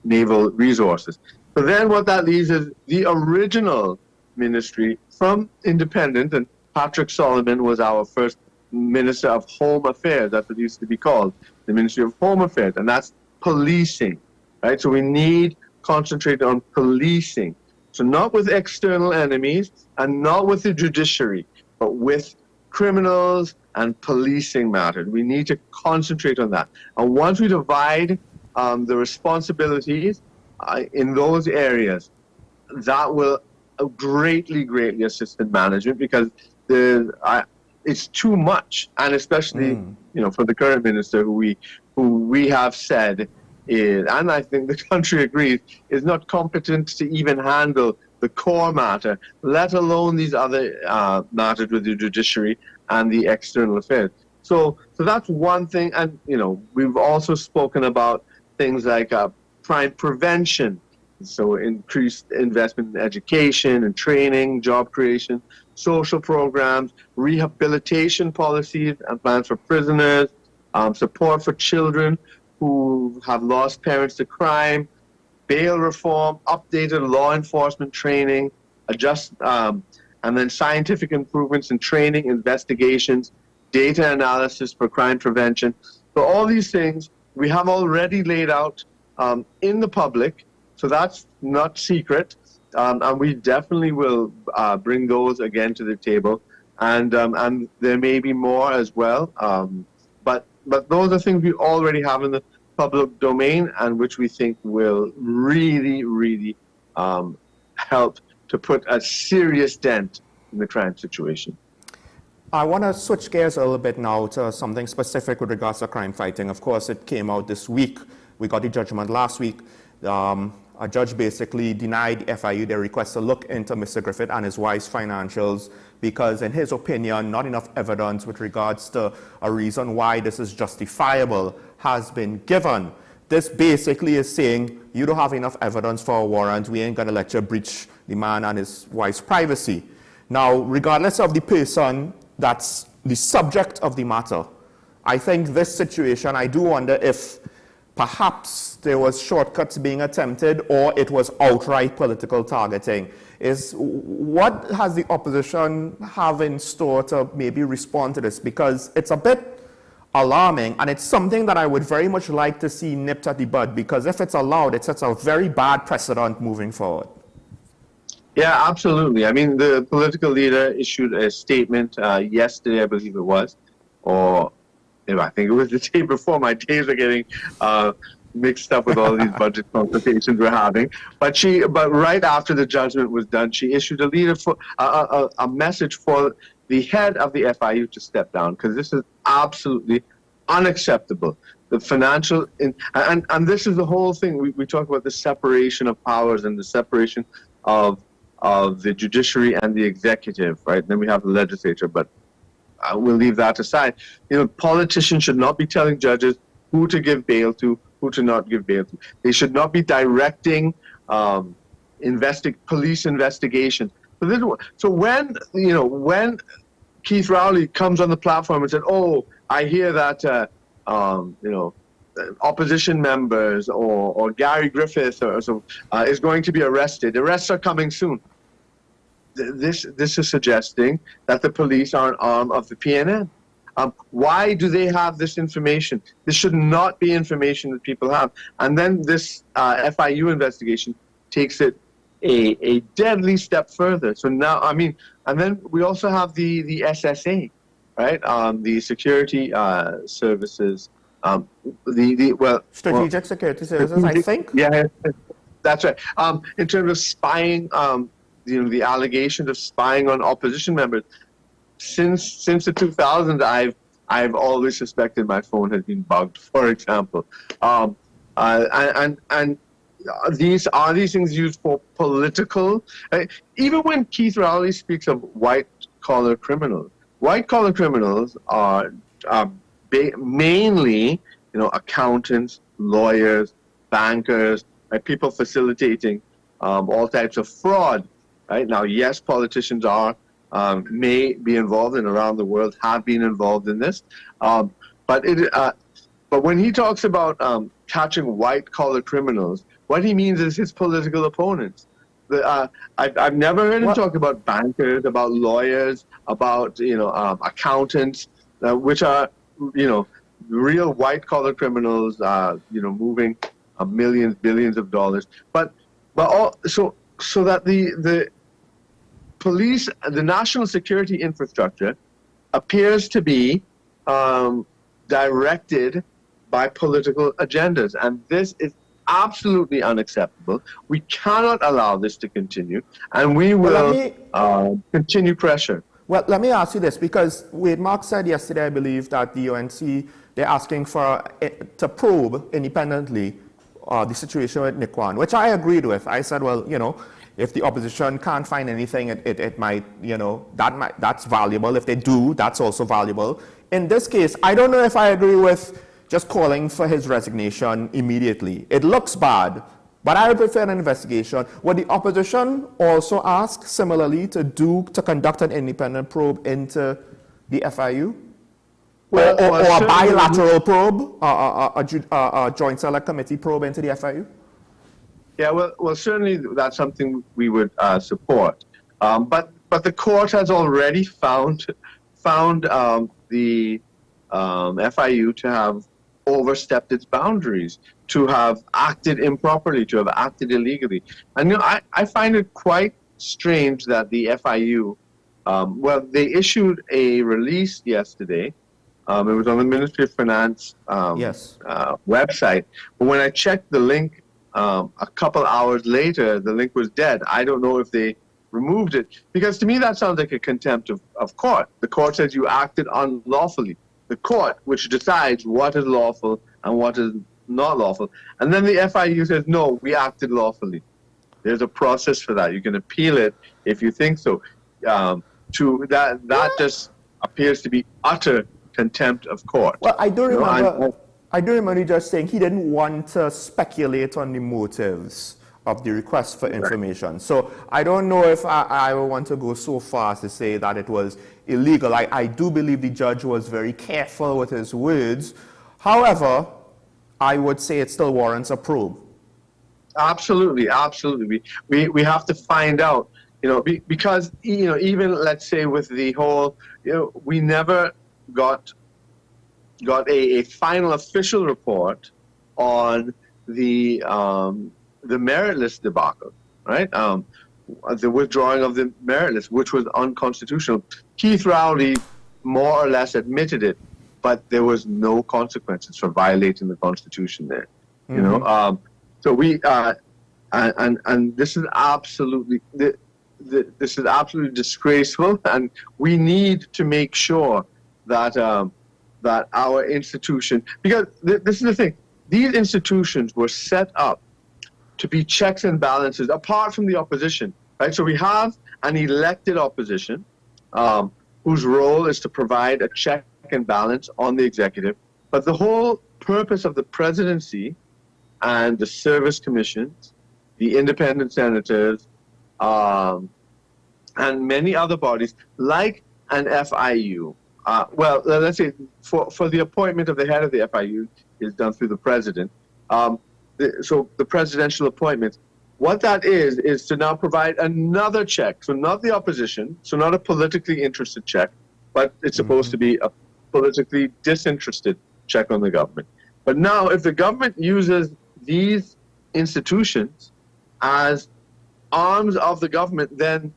naval resources. So then what that leaves is the original ministry from independent, and Patrick Solomon was our first Minister of Home Affairs. That's what it used to be called, the Ministry of Home Affairs, and that's policing, right? So we need concentrate on policing. So not with external enemies and not with the judiciary, but with criminals and policing matters. We need to concentrate on that. And once we divide the responsibilities in those areas, that will greatly assist in management, because it's too much, and especially for the current minister, who we have said is, and I think the country agrees, is not competent to even handle the core matter, let alone these other matters with the judiciary and the external affairs. So that's one thing, and we've also spoken about things like crime prevention, so increased investment in education and training, job creation, social programs, rehabilitation policies and plans for prisoners, support for children who have lost parents to crime, bail reform, updated law enforcement training, and then scientific improvements in training, investigations, data analysis for crime prevention. So all these things we have already laid out in the public, so that's not secret, and we definitely will bring those again to the table, and there may be more as well, but those are things we already have in the public domain, and which we think will really help to put a serious dent in the crime situation. I want to switch gears a little bit now to something specific with regards to crime fighting. Of course, it came out this week. We got the judgment last week. A judge basically denied the FIU their request to look into Mr. Griffith and his wife's financials because, in his opinion, not enough evidence with regards to a reason why this is justifiable has been given. This basically is saying, you don't have enough evidence for a warrant, we ain't going to let you breach the man and his wife's privacy. Now, regardless of the person that's the subject of the matter, I think this situation, I do wonder if perhaps there was shortcuts being attempted or it was outright political targeting. What has the opposition have in store to maybe respond to this? Because it's a bit alarming, and it's something that I would very much like to see nipped at the bud, because if it's allowed, it sets a very bad precedent moving forward. Yeah, absolutely. I mean, the political leader issued a statement yesterday, I believe it was, or I think it was the day before. My days are getting mixed up with all these budget consultations we're having. But right after the judgment was done, she issued a message for the head of the FIU to step down, because this is absolutely unacceptable. The financial, and this is the whole thing. We talk about the separation of powers and the separation of the judiciary and the executive, right? Then we have the legislature, but we'll leave that aside. Politicians should not be telling judges who to give bail to, who to not give bail to. They should not be directing police investigations. So when Keith Rowley comes on the platform and said, "Oh, I hear that opposition members or Gary Griffith is going to be arrested. Arrests are coming soon." This is suggesting that the police are an arm of the PNN. Why do they have this information? This should not be information that people have. And then this FIU investigation takes it a deadly step further. So now, and then we also have the SSA, right? The security services. Strategic Security Services, I think. Yeah, that's right. In terms of spying, the allegations of spying on opposition members, since the 2000s, I've always suspected my phone has been bugged, for example. And these things used for political. Even when Keith Rowley speaks of white-collar criminals are mainly, accountants, lawyers, bankers, right? People facilitating all types of fraud. Right now, yes, politicians may be involved, and around the world have been involved in this. But when he talks about catching white-collar criminals, what he means is his political opponents. I've never heard him talk about bankers, about lawyers, about accountants, which are real white-collar criminals, moving millions, billions of dollars. So that the police, the national security infrastructure, appears to be directed by political agendas, and this is absolutely unacceptable. We cannot allow this to continue, and we will continue pressure. Well, let me ask you this, because Wade Mark said yesterday, I believe, that the UNC, they're asking to probe independently the situation with Nikwan, which I agreed with. I said, well, if the opposition can't find anything, it might, that's valuable. If they do, that's also valuable. In this case, I don't know if I agree with just calling for his resignation immediately. It looks bad, but I would prefer an investigation. Would the opposition also ask similarly to conduct an independent probe into the FIU? Or a bilateral probe, a joint select committee probe into the FIU? Yeah, well, certainly that's something we would support. But the court has already found the FIU to have overstepped its boundaries, to have acted improperly, to have acted illegally. And I find it quite strange that the FIU, they issued a release yesterday. It was on the Ministry of Finance website. But when I checked the link a couple hours later, the link was dead. I don't know if they removed it. Because to me, that sounds like a contempt of court. The court says you acted unlawfully. The court, which decides what is lawful and what is not lawful. And then the FIU says, no, we acted lawfully. There's a process for that. You can appeal it if you think so. That just appears to be utter contempt of court. Well, I do remember you just saying he didn't want to speculate on the motives of the request for information. So I don't know if I want to go so far as to say that it was illegal. I do believe the judge was very careful with his words. However, I would say it still warrants a probe. Absolutely, absolutely. We have to find out, because, even let's say with the whole, we never got a final official report on the merit list debacle, right? The withdrawing of the merit list, which was unconstitutional. Keith Rowley more or less admitted it, but there was no consequences for violating the Constitution there. So we and this is absolutely this is absolutely disgraceful, and we need to make sure that that our institution, because this is the thing, these institutions were set up to be checks and balances apart from the opposition, right? So we have an elected opposition whose role is to provide a check and balance on the executive, but the whole purpose of the presidency and the service commissions, the independent senators, and many other bodies like an FIU, well, let's say for the appointment of the head of the FIU is done through the president. So the presidential appointments, what that is to now provide another check. So not the opposition, so not a politically interested check, but it's supposed to be a politically disinterested check on the government. But now if the government uses these institutions as arms of the government, then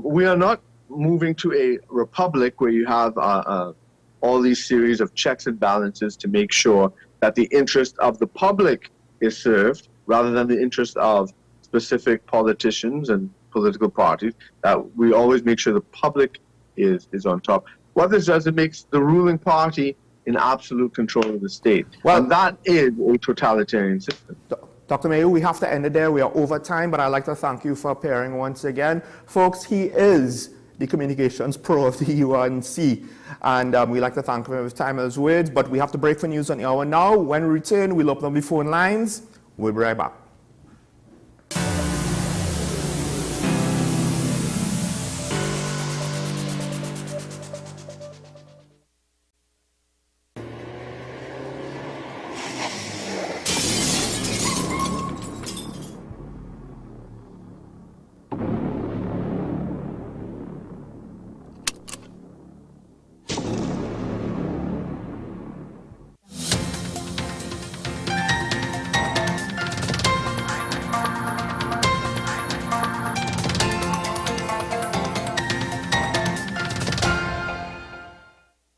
we are not moving to a republic where you have all these series of checks and balances to make sure that the interest of the public is served rather than the interest of specific politicians and political parties, that we always make sure the public is on top. What this does, it makes the ruling party in absolute control of the state. Well, and that is a totalitarian system. Dr. Mayu, we have to end it there. We are over time, but I'd like to thank you for appearing once again. Folks, he is the communications pro of the UNC, and we'd like to thank him for his time and his words, but we have to break for news on the hour now. When we return, we'll open up the phone lines. We'll be right back.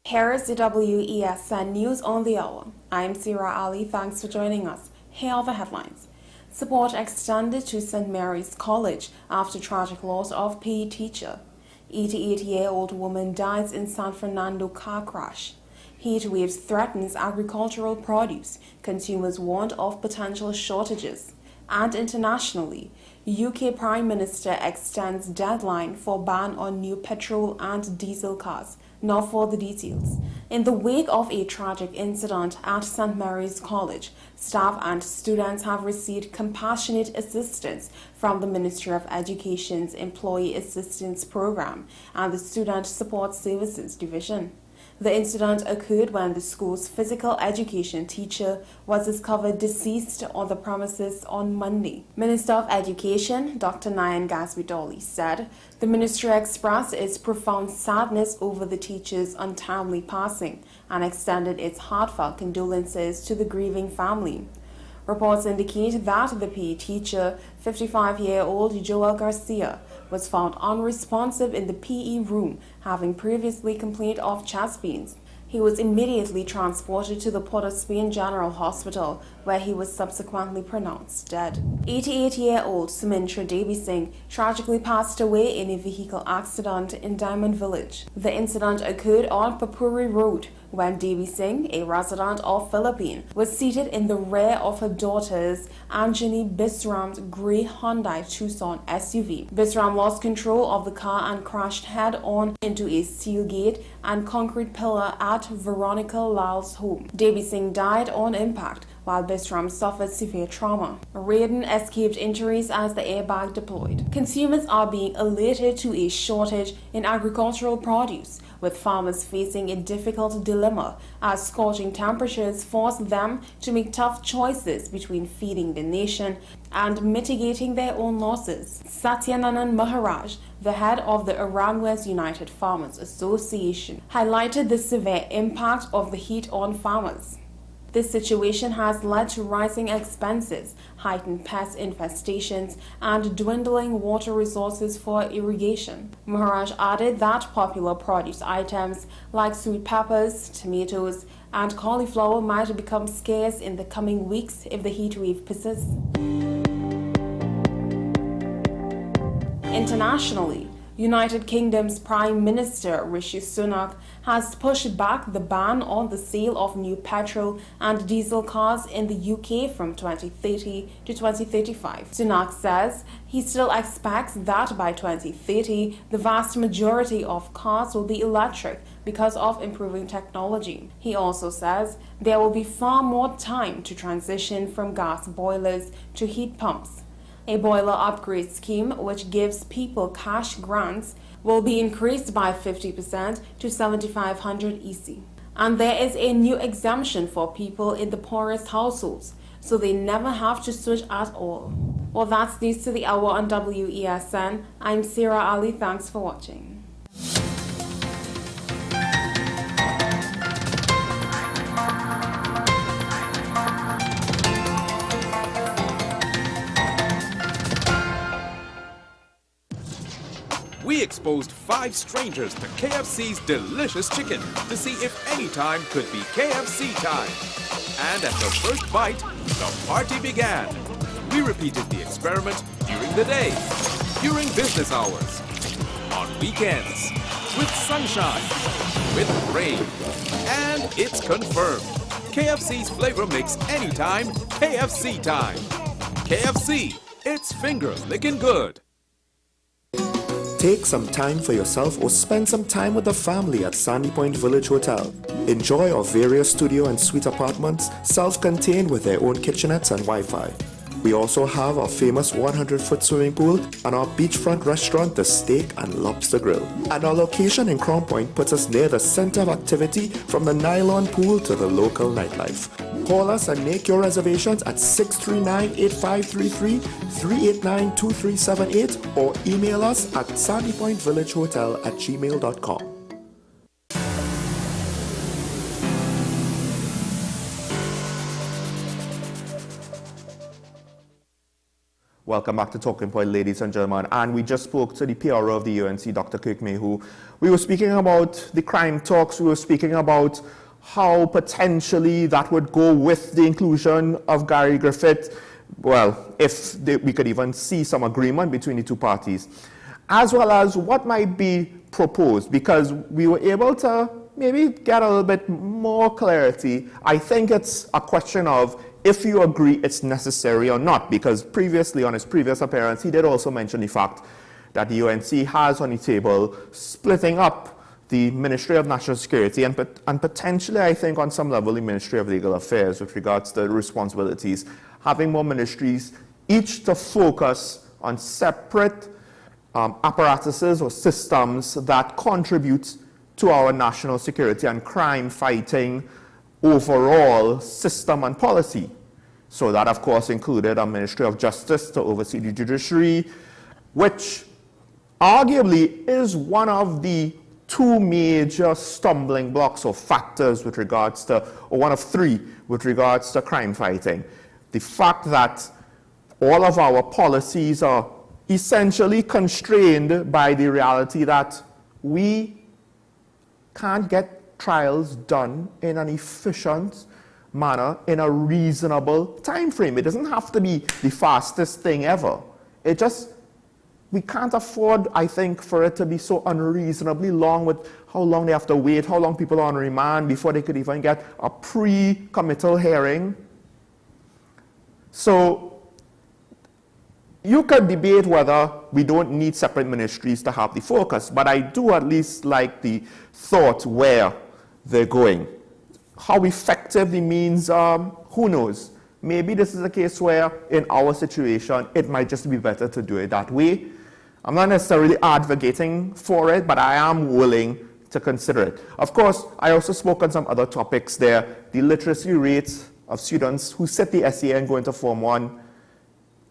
Here is the WESN News on the Hour. I'm Sira Ali. Thanks for joining us. Here are the headlines. Support extended to St. Mary's College after tragic loss of PE teacher. 88-year-old woman dies in San Fernando car crash. Heat waves threatens agricultural produce. Consumers warned of potential shortages. And internationally, UK Prime Minister extends deadline for ban on new petrol and diesel cars. Now for the details. In the wake of a tragic incident at St. Mary's College, staff and students have received compassionate assistance from the Ministry of Education's Employee Assistance Program and the Student Support Services Division. The incident occurred when the school's physical education teacher was discovered deceased on the premises on Monday. Minister of Education, Dr. Nayan Gasvidoli, said the ministry expressed its profound sadness over the teacher's untimely passing and extended its heartfelt condolences to the grieving family. Reports indicate that the PE teacher, 55-year-old Joel Garcia, was found unresponsive in the PE room, having previously complained of chest pains. He was immediately transported to the Port of Spain General Hospital, where he was subsequently pronounced dead. 88-year-old Sumintra Devi Singh tragically passed away in a vehicle accident in Diamond Village. The incident occurred on Papuri Road when Devi Singh, a resident of Philippines, was seated in the rear of her daughter's Anjani Bisram's grey Hyundai Tucson SUV. Bisram lost control of the car and crashed head-on into a steel gate and concrete pillar at Veronica Lal's home. Devi Singh died on impact, while Bisram suffered severe trauma. Raiden escaped injuries as the airbag deployed. Consumers are being alerted to a shortage in agricultural produce, with farmers facing a difficult dilemma as scorching temperatures force them to make tough choices between feeding the nation and mitigating their own losses. Satyanandan Maharaj, the head of the Arangwes United Farmers Association, highlighted the severe impact of the heat on farmers. This situation has led to rising expenses, heightened pest infestations, and dwindling water resources for irrigation. Maharaj added that popular produce items like sweet peppers, tomatoes, and cauliflower might become scarce in the coming weeks if the heat wave persists. Internationally, United Kingdom's Prime Minister Rishi Sunak has pushed back the ban on the sale of new petrol and diesel cars in the UK from 2030 to 2035. Sunak says he still expects that by 2030, the vast majority of cars will be electric because of improving technology. He also says there will be far more time to transition from gas boilers to heat pumps. A boiler upgrade scheme, which gives people cash grants, will be increased by 50% to 7,500 EC. And there is a new exemption for people in the poorest households, so they never have to switch at all. Well, that's news to the hour on WESN. I'm Sarah Ali. Thanks for watching. We exposed 5 strangers to KFC's delicious chicken to see if any time could be KFC time. And at the first bite, the party began. We repeated the experiment during the day, during business hours, on weekends, with sunshine, with rain. And it's confirmed. KFC's flavor makes anytime KFC time. KFC, it's finger licking good. Take some time for yourself or spend some time with the family at Sandy Point Village Hotel. Enjoy our various studio and suite apartments, self-contained with their own kitchenettes and Wi-Fi. We also have our famous 100-foot swimming pool and our beachfront restaurant, the Steak and Lobster Grill. And our location in Crown Point puts us near the center of activity from the nylon pool to the local nightlife. Call us and make your reservations at 639-8533, 389-2378 or email us at sandypointvillagehotel@gmail.com. Welcome back to Talking Point, ladies and gentlemen. And we just spoke to the PRO of the UNC, Dr. Kirk Mayhew. We were speaking about the crime talks. We were speaking about how potentially that would go with the inclusion of Gary Griffith. Well, if we could even see some agreement between the two parties, as well as what might be proposed, because we were able to maybe get a little bit more clarity. I think it's a question of if you agree it's necessary or not, because previously, on his previous appearance, he did also mention the fact that the UNC has on the table splitting up the Ministry of National Security and potentially, I think, on some level, the Ministry of Legal Affairs with regards to responsibilities, having more ministries, each to focus on separate apparatuses or systems that contribute to our national security and crime fighting overall system and policy. So that, of course, included a Ministry of Justice to oversee the judiciary, which arguably is one of the two major stumbling blocks or factors with regards to, or one of three with regards to crime fighting. The fact that all of our policies are essentially constrained by the reality that we can't get trials done in an efficient manner in a reasonable time frame. It doesn't have to be the fastest thing ever. It just, we can't afford, I think, for it to be so unreasonably long with how long they have to wait, how long people are on remand before they could even get a pre-committal hearing. So you could debate whether we don't need separate ministries to have the focus, but I do at least like the thought where they're going. How effective the means, who knows? Maybe this is a case where in our situation, it might just be better to do it that way. I'm not necessarily advocating for it, but I am willing to consider it. Of course, I also spoke on some other topics there. The literacy rates of students who sit the SEA and go into Form 1,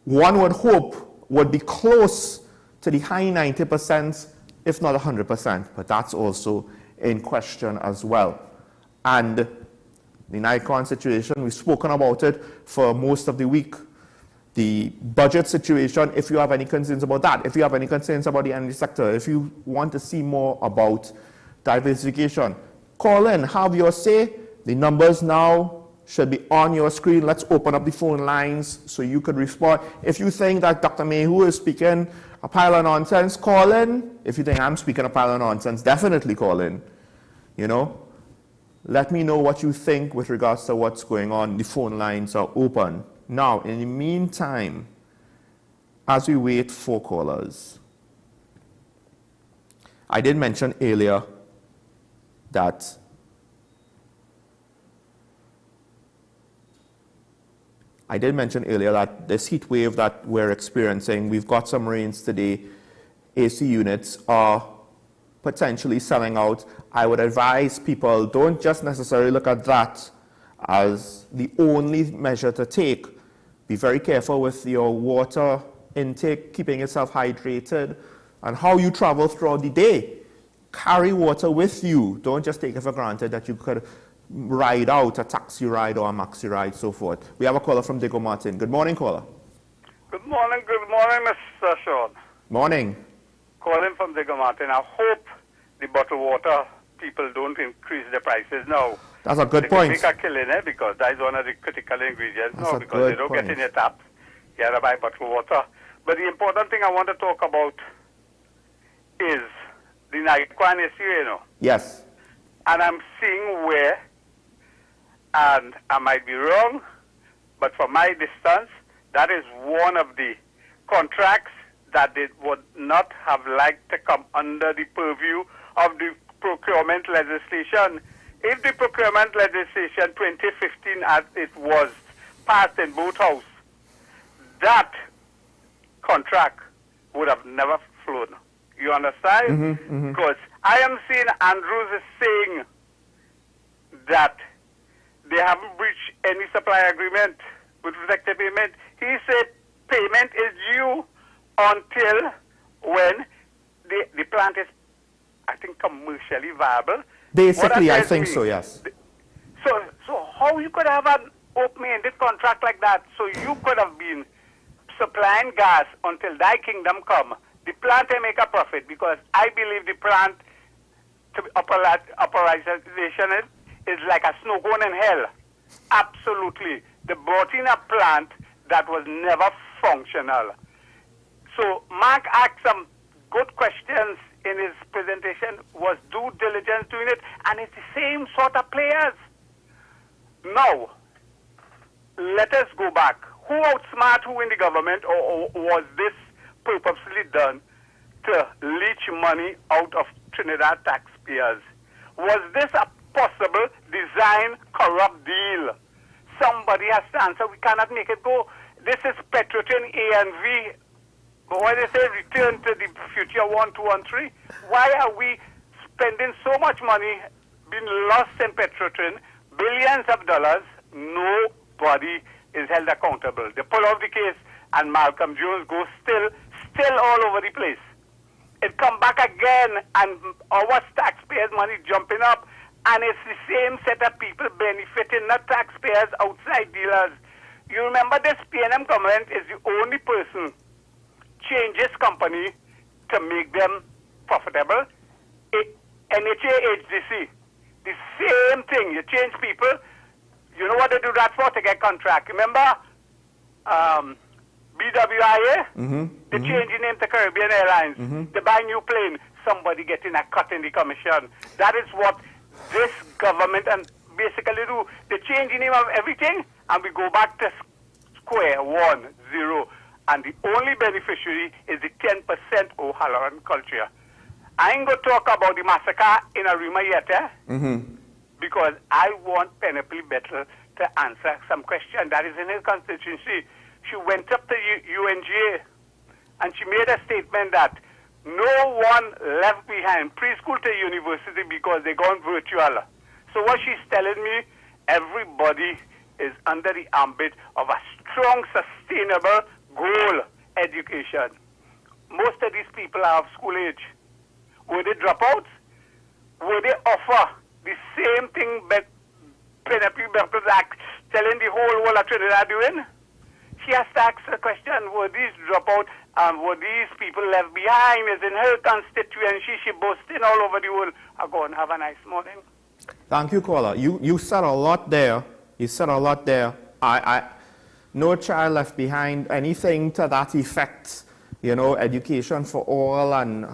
one would hope would be close to the high 90%, if not 100%, but that's also in question as well. And the NICON situation, we've spoken about it for most of the week. The budget situation, if you have any concerns about that, if you have any concerns about the energy sector, if you want to see more about diversification, call in, have your say. The numbers now should be on your screen. Let's open up the phone lines so you could respond. If you think that Dr. Mayhew is speaking a pile of nonsense, call in. If you think I'm speaking a pile of nonsense, definitely call in. You know, let me know what you think with regards to what's going on. The phone lines are open. Now, in the meantime, as we wait for callers, I did mention earlier that this heat wave that we're experiencing, we've got some rains today, AC units are potentially selling out. I would advise people, don't just necessarily look at that as the only measure to take. Be very careful with your water intake, keeping yourself hydrated, and how you travel throughout the day. Carry water with you. Don't just take it for granted that you could ride out a taxi ride or a maxi ride, so forth. We have a caller from Diego Martin. Good morning, caller. Good morning, Mr. Sean. Morning. Calling from Diego Martin. I hope the bottled water people don't increase the prices now. That's a good point. They can make a killing, because that is one of the critical ingredients now, because they don't point. get in your tap. You have to buy bottled water. But the important thing I want to talk about is the NICON issue, you know. Yes. And I'm seeing where, and I might be wrong, but from my distance, that is one of the contracts that they would not have liked to come under the purview of the procurement legislation. If the procurement legislation 2015 as it was passed in both houses, that contract would have never flown. You understand? Because I am seeing Andrews is saying that they haven't breached any supply agreement with respect to payment. He said payment is due until when the plant is, I think, commercially viable. Basically, I think so, yes. So how you could have an open-ended contract like that? So you could have been supplying gas until thy kingdom come. The plant may make a profit, because I believe the plant to operationalization is like a snow cone in hell. Absolutely. They brought in a plant that was never functional. So Mark asked some good questions in his presentation, was due diligence doing it, and it's the same sort of players. Now, let us go back. Who outsmart who in the government, or was this purposely done to leech money out of Trinidad taxpayers? Was this a possible design corrupt deal? Somebody has to answer. We cannot make it go. This is Petrotrin A and V. But when they say return to the future 1, 2, and 3, why are we spending so much money being lost in Petrotrin, billions of dollars? Nobody is held accountable. They pull off the case, and Malcolm Jones goes still all over the place. It come back again, and our taxpayers' money jumping up, and it's the same set of people benefiting, not taxpayers, outside dealers. You remember this PNM government is the only person changes company to make them profitable. NHA HDC, The same thing. You change people. You know what they do that for? To get contract. Remember BWIA? They change the name to Caribbean Airlines. They buy new plane. Somebody getting a cut in the commission. That is what this government and basically do. They change the name of everything and we go back to square one, zero. And the only beneficiary is the 10% O'Halloran culture. I ain't going to talk about the massacre in Arima yet, because I want Penelope Bettel to answer some question that is in his constituency. She went up to UNGA and she made a statement that no one left behind preschool to university because they gone virtual. So what she's telling me, everybody is under the ambit of a strong, sustainable goal education. Most of these people are of school age. Were they dropouts? Were they offer the same thing that Penelope Bettel Act telling the whole world of Trinidad doing? She has to ask the question, were these dropouts and were these people left behind? Is in her constituency, she boasting all over the world. I'll go and have a nice morning. Thank you, caller. You said a lot there. You said a lot there. No child left behind, anything to that effect, you know, education for all, and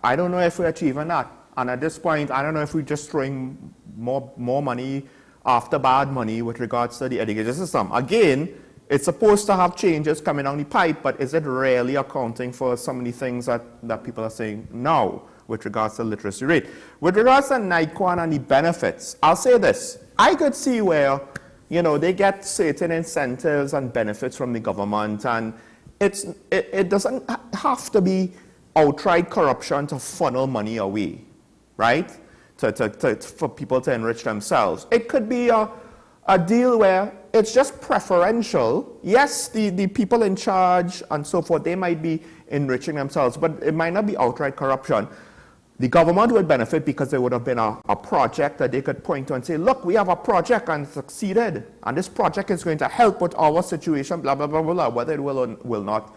I don't know if we're achieving that. And at this point, I don't know if we're just throwing more money after bad money with regards to the education system. Again, it's supposed to have changes coming down the pipe, but is it really accounting for so many things that people are saying now with regards to literacy rate? With regards to NICON and the benefits, I'll say this. I could see where, you know, they get certain incentives and benefits from the government, and it doesn't have to be outright corruption to funnel money away, right? For people to enrich themselves. It could be a deal where it's just preferential. Yes, the people in charge and so forth, they might be enriching themselves, but it might not be outright corruption. The government would benefit because there would have been a project that they could point to and say, look, we have a project and succeeded, and this project is going to help with our situation, blah, blah, blah, blah, blah. Whether it will or will not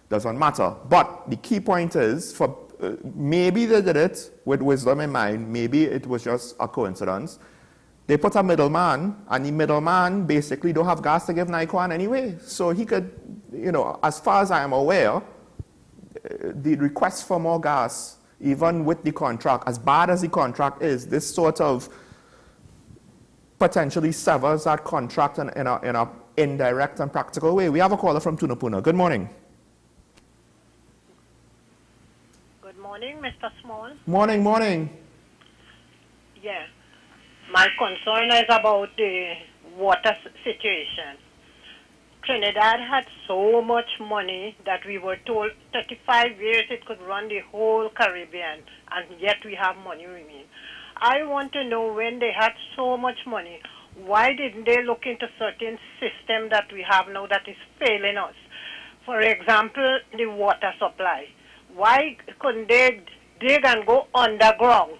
doesn't matter. But the key point is, for maybe they did it with wisdom in mind, maybe it was just a coincidence. They put a middleman, and the middleman basically don't have gas to give NICON anyway. So he could, you know, as far as I am aware, the request for more gas, even with the contract, as bad as the contract is, this sort of potentially severs that contract in a indirect and practical way. We have a caller from Tunapuna. Good morning. Good morning, Mr. Small. Morning, morning. Yeah. My concern is about the water situation. Trinidad had so much money that we were told 35 years it could run the whole Caribbean, and yet we have money remain. I want to know, when they had so much money, why didn't they look into certain system that we have now that is failing us? For example, the water supply. Why couldn't they dig and go underground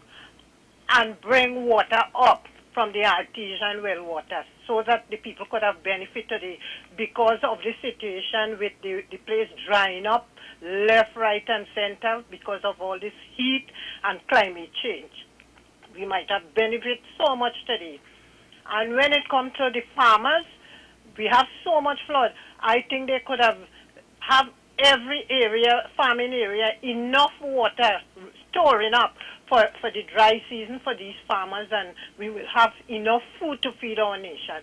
and bring water up from the artesian well water, so that the people could have benefited because of the situation with the place drying up left, right, and center because of all this heat and climate change. We might have benefited so much today. And when it comes to the farmers, we have so much flood. I think they could have every area, farming area, enough water storing up for the dry season for these farmers, and we will have enough food to feed our nation.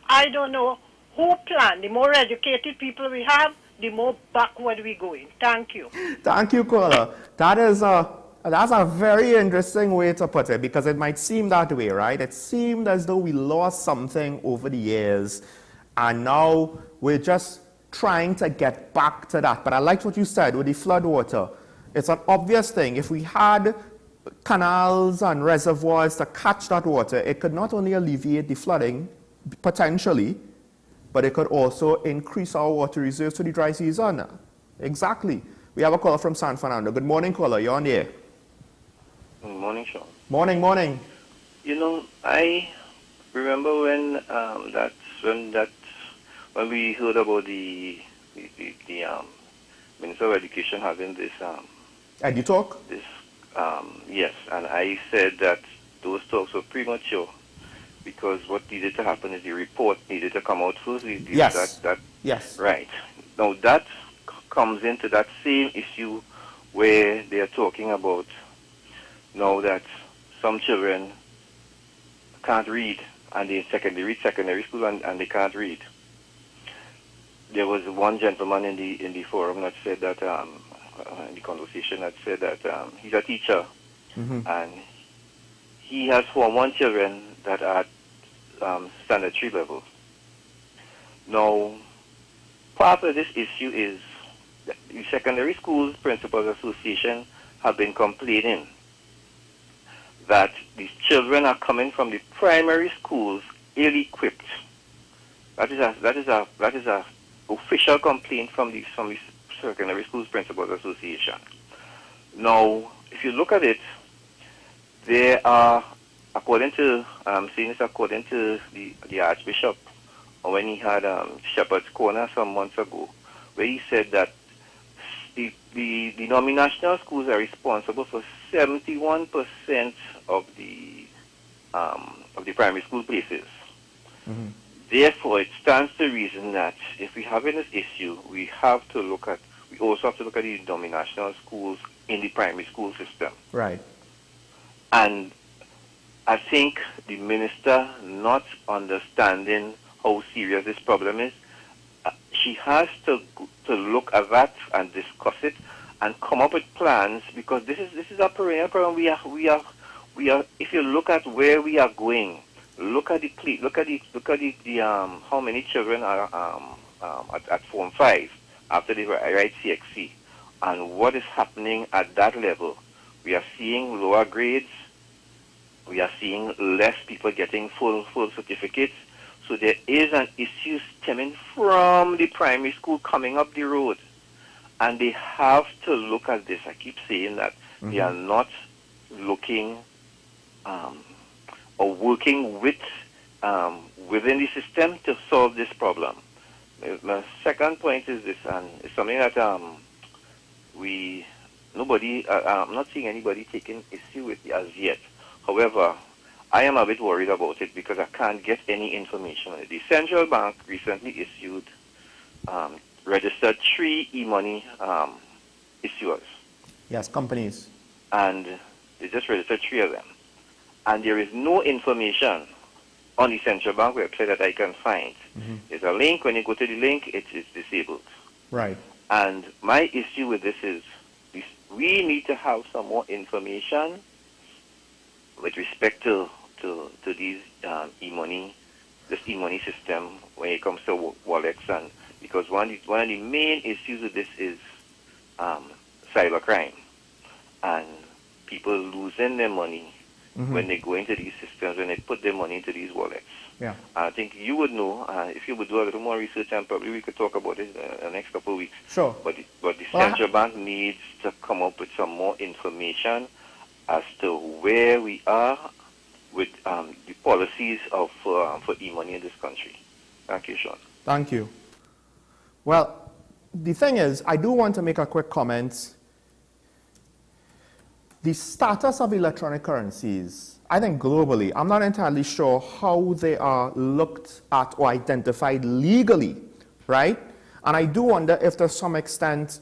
I don't know who planned. The more educated people we have, the more backward we're going. Thank you. Thank you, caller. That's a very interesting way to put it, because it might seem that way, right? It seemed as though we lost something over the years, and now we're just trying to get back to that. But I liked what you said with the flood water. It's an obvious thing. If we had canals and reservoirs to catch that water, it could not only alleviate the flooding, potentially, but it could also increase our water reserves for the dry season. Exactly. We have a caller from San Fernando. Good morning, caller. You're on the air. Good morning, Sean. Morning, morning. You know, I remember when when we heard about the Minister of Education having this EduTalk? Yes, and I said that those talks were premature because what needed to happen is the report needed to come out first. Yes. Yes. Right. Now that comes into that same issue where they are talking about now that some children can't read and they secondary school and they can't read. There was one gentleman in the forum that said that in the conversation that said that he's a teacher and he has 1 children that are at standard 3 level. Now, part of this issue is that the Secondary Schools Principals Association have been complaining that these children are coming from the primary schools ill-equipped. That is a official complaint from the Secondary Schools Principals Association. Now, if you look at it, there are, according to the Archbishop, when he had Shepherd's Corner some months ago, where he said that the denominational schools are responsible for 71% of the primary school places. Therefore, it stands to reason that if we have this issue, we also have to look at the denominational schools in the primary school system. Right. And I think the minister not understanding how serious this problem is, she has to look at that and discuss it and come up with plans, because this is a perennial problem. We are. If you look at where we are going, look at the how many children are at Form 5 after they write CXC, and what is happening at that level. We are seeing lower grades. We are seeing less people getting full certificates. So there is an issue stemming from the primary school coming up the road. And they have to look at this. I keep saying that they are not looking or working with within the system to solve this problem. My second point is this, and it's something that I'm not seeing anybody taking issue with as yet. However, I am a bit worried about it because I can't get any information on it. The central bank recently issued, registered 3 e-money issuers. Yes, companies. And they just registered 3 of them. And there is no information on the central bank website that I can find. There's a link. When you go to the link, it is disabled. Right. And my issue with this is we need to have some more information with respect to these e-money, this e-money system when it comes to wallets, and because one of the main issues with this is cybercrime and people losing their money when they go into these systems, when they put their money into these wallets. Yeah. I think you would know, if you would do a little more research, and probably we could talk about it in the next couple of weeks. Sure. But the central bank needs to come up with some more information as to where we are with the policies for e-money in this country. Thank you, Sean. Thank you. Well, the thing is, I do want to make a quick comment. The status of electronic currencies, I think globally, I'm not entirely sure how they are looked at or identified legally, right? And I do wonder if to some extent,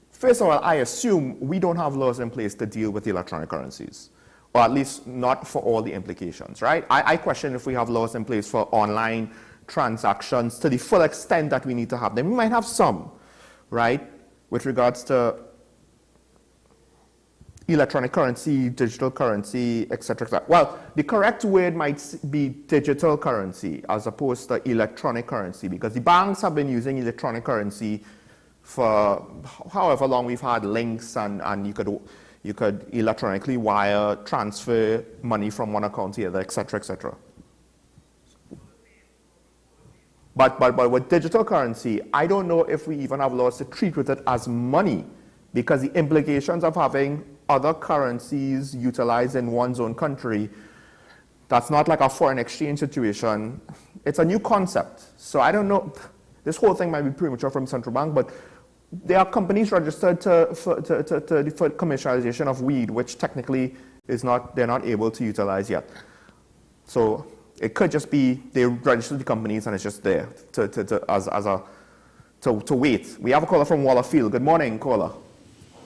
first of all, I assume we don't have laws in place to deal with electronic currencies, or at least not for all the implications, right? I question if we have laws in place for online transactions to the full extent that we need to have them. We might have some, right, with regards to electronic currency, digital currency, etc., etc. Well, the correct word might be digital currency as opposed to electronic currency, because the banks have been using electronic currency for however long we've had links, and you could electronically wire, transfer money from one account to the other, etc., etc. But with digital currency, I don't know if we even have laws to treat with it as money, because the implications of having other currencies utilized in one's own country, that's not like a foreign exchange situation. It's a new concept. So I don't know. This whole thing might be premature from central bank, but there are companies registered for commercialization of weed, which technically they're not able to utilize yet. So it could just be they registered the companies and it's just there to wait. We have a caller from Wallerfield. Good morning, caller.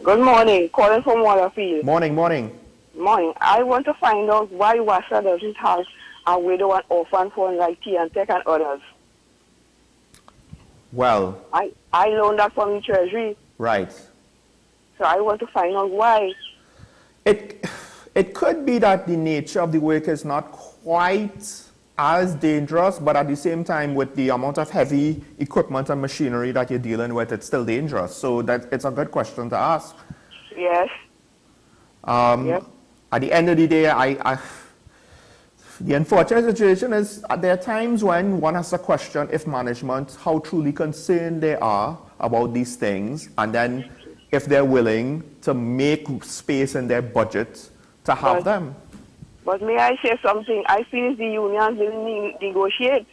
Good morning. Calling from Wallerfield. Morning, morning. Morning. I want to find out why WASA doesn't have a widow and orphan fund like ICNTT and others. Well, I learned that from the Treasury. Right. So I want to find out why. It could be that the nature of the work is not quite as dangerous, but at the same time, with the amount of heavy equipment and machinery that you're dealing with, it's still dangerous. So it's a good question to ask. Yes. Yep. At the end of the day, the unfortunate situation is there are times when one has to question if management, how truly concerned they are about these things, and then if they're willing to make space in their budget to have them. But may I say something? I feel the unions didn't negotiate.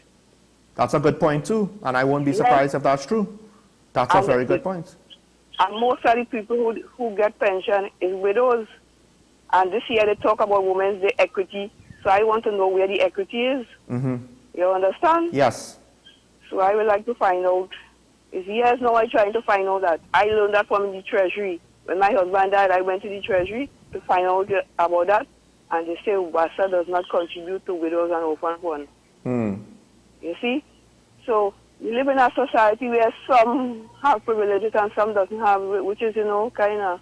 That's a good point too, and I won't be surprised if that's true. That's a very good point. And most of the people who get pension is widows. And this year they talk about women's day equity. So I want to know where the equity is. Mm-hmm. You understand? Yes. So I would like to find out. It's years now I'm trying to find out that. I learned that from the Treasury. When my husband died, I went to the Treasury to find out about that. And they say WASA does not contribute to widows and orphan fund. You see? So we live in a society where some have privileges and some doesn't have, which is, kind of,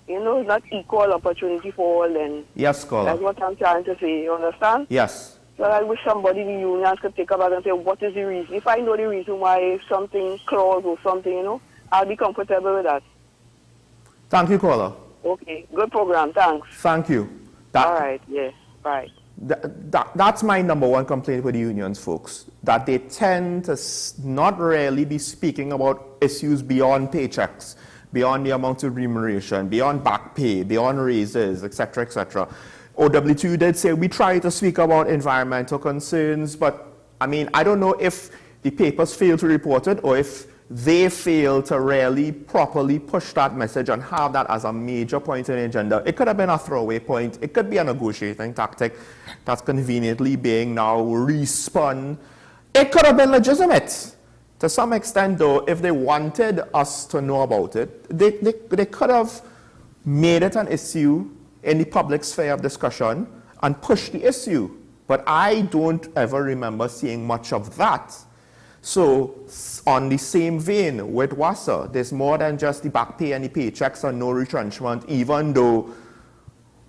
not equal opportunity for all then. Yes, caller. That's what I'm trying to say. You understand? Yes. So I wish somebody, the unions, could take about and say, what is the reason? If I know the reason why something clause or something, I'll be comfortable with that. Thank you, caller. Okay. Good program. Thanks. Thank you. All right. Yeah. Bye. That's my number one complaint with the unions, folks, that they tend to not really be speaking about issues beyond paychecks, beyond the amount of remuneration, beyond back pay, beyond raises, etc., etc. OW2 did say we try to speak about environmental concerns, but I don't know if the papers fail to report it or if they fail to really properly push that message and have that as a major point in the agenda. It could have been a throwaway point. It could be a negotiating tactic that's conveniently being now respun. It could have been legitimate. To some extent, though, if they wanted us to know about it, they could have made it an issue in the public sphere of discussion and pushed the issue. But I don't ever remember seeing much of that. So, on the same vein with WASA, there's more than just the back pay and the paychecks and no retrenchment, even though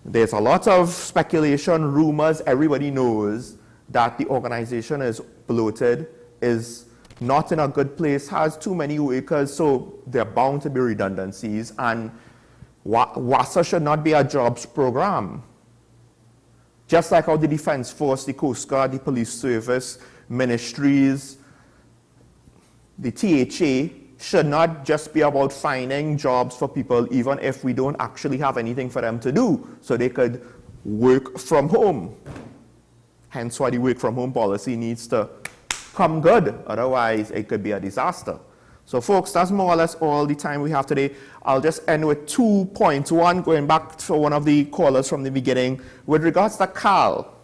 there's a lot of speculation, rumors, everybody knows that the organization is bloated, is not in a good place, has too many workers, so there are bound to be redundancies, and WASA should not be a jobs program. Just like how the Defense Force, the Coast Guard, the Police Service, ministries, the THA should not just be about finding jobs for people even if we don't actually have anything for them to do, so they could work from home. Hence why the work from home policy needs to come good, otherwise it could be a disaster. So folks, that's more or less all the time we have today. I'll just end with 2 points. One, going back to one of the callers from the beginning, with regards to CAL,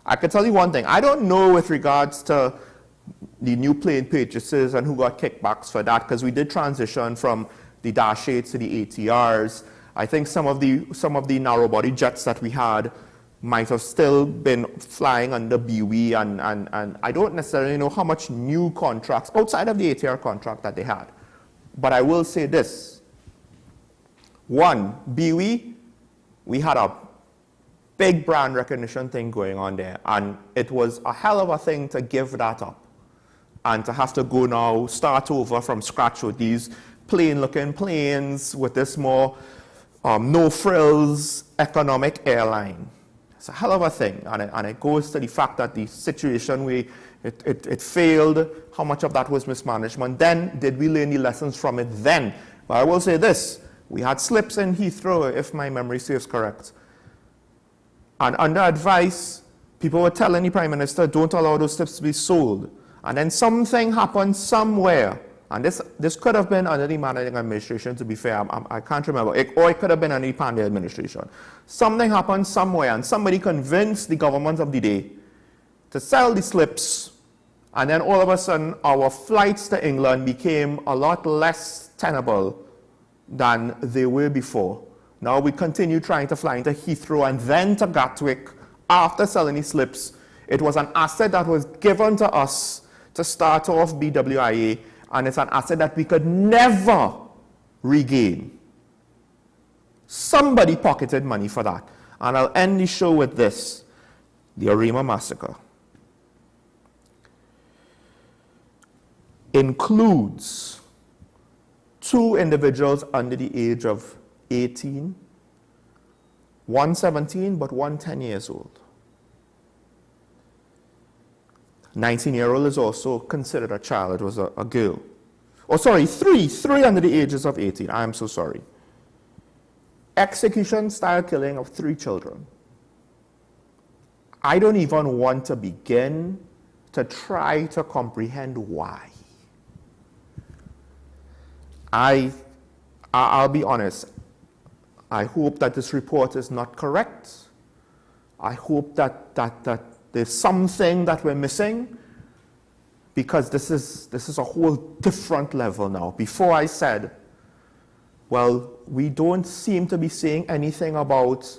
I can tell you one thing. I don't know with regards to the new plane purchases and who got kickbacks for that, because we did transition from the Dash 8s to the ATRs. I think some of the narrow-body jets that we had might have still been flying under BWE, and I don't necessarily know how much new contracts outside of the ATR contract that they had. But I will say this. One, BWE, we had a big brand recognition thing going on there, and it was a hell of a thing to give that up and to have to go now, start over from scratch with these plain-looking planes with this more no-frills economic airline. It's a hell of a thing, and it goes to the fact that the situation it failed, how much of that was mismanagement. Then, did we learn the lessons from it then? But I will say this, we had slips in Heathrow, if my memory serves correct. And under advice, people were telling the Prime Minister, don't allow those slips to be sold. And then something happened somewhere, And this could have been under the managing administration, to be fair. I can't remember. Or it could have been under the Pandey administration. Something happened somewhere, and somebody convinced the government of the day to sell the slips, and then all of a sudden our flights to England became a lot less tenable than they were before. Now we continue trying to fly into Heathrow and then to Gatwick after selling the slips. It was an asset that was given to us to start off BWIA, and it's an asset that we could never regain. Somebody pocketed money for that. And I'll end the show with this, the Arima massacre. Includes 2 individuals under the age of 18, one 17, but one 10 years old. 19-year-old is also considered a child. It was a girl. Oh, sorry, three under the ages of 18. I am so sorry. Execution-style killing of 3 children. I don't even want to begin to try to comprehend why. I'll be honest. I hope that this report is not correct. I hope that there's something that we're missing, because this is a whole different level now. Before I said, well, we don't seem to be saying anything about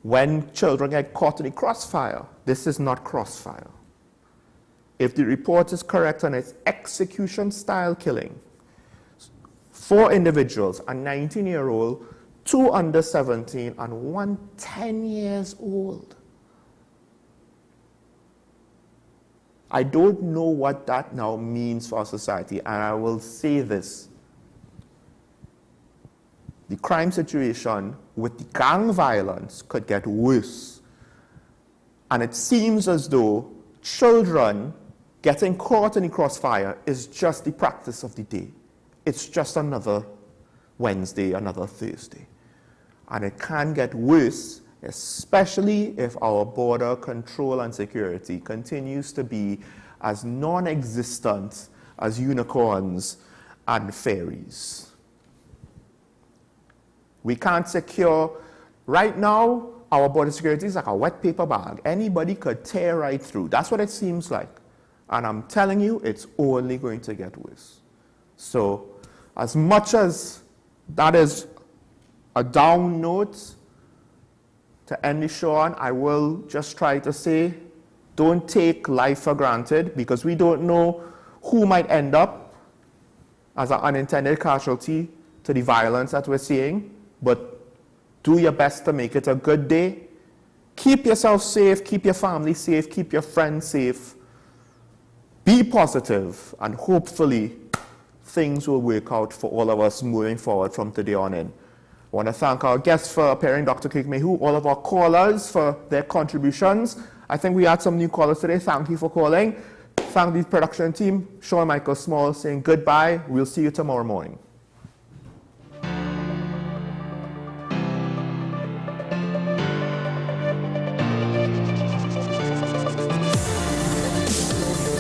when children get caught in the crossfire. This is not crossfire. If the report is correct and it's execution-style killing, 4 individuals, a 19-year-old, 2 under 17, and 1 10 years old. I don't know what that now means for our society, and I will say this. The crime situation with the gang violence could get worse. And it seems as though children getting caught in the crossfire is just the practice of the day. It's just another Wednesday, another Thursday. And it can get worse, especially if our border control and security continues to be as non-existent as unicorns and fairies. We can't secure, right now, our border security is like a wet paper bag. Anybody could tear right through. That's what it seems like. And I'm telling you, it's only going to get worse. So, as much as that is a down note to end the show on, I will just try to say, don't take life for granted, because we don't know who might end up as an unintended casualty to the violence that we're seeing. But do your best to make it a good day. Keep yourself safe, keep your family safe, keep your friends safe. Be positive, and hopefully things will work out for all of us moving forward from today on in. I want to thank our guests for appearing, Dr. Kekmehu, all of our callers for their contributions. I think we had some new callers today. Thank you for calling. Thank the production team, Sean Michael Small saying goodbye. We'll see you tomorrow morning.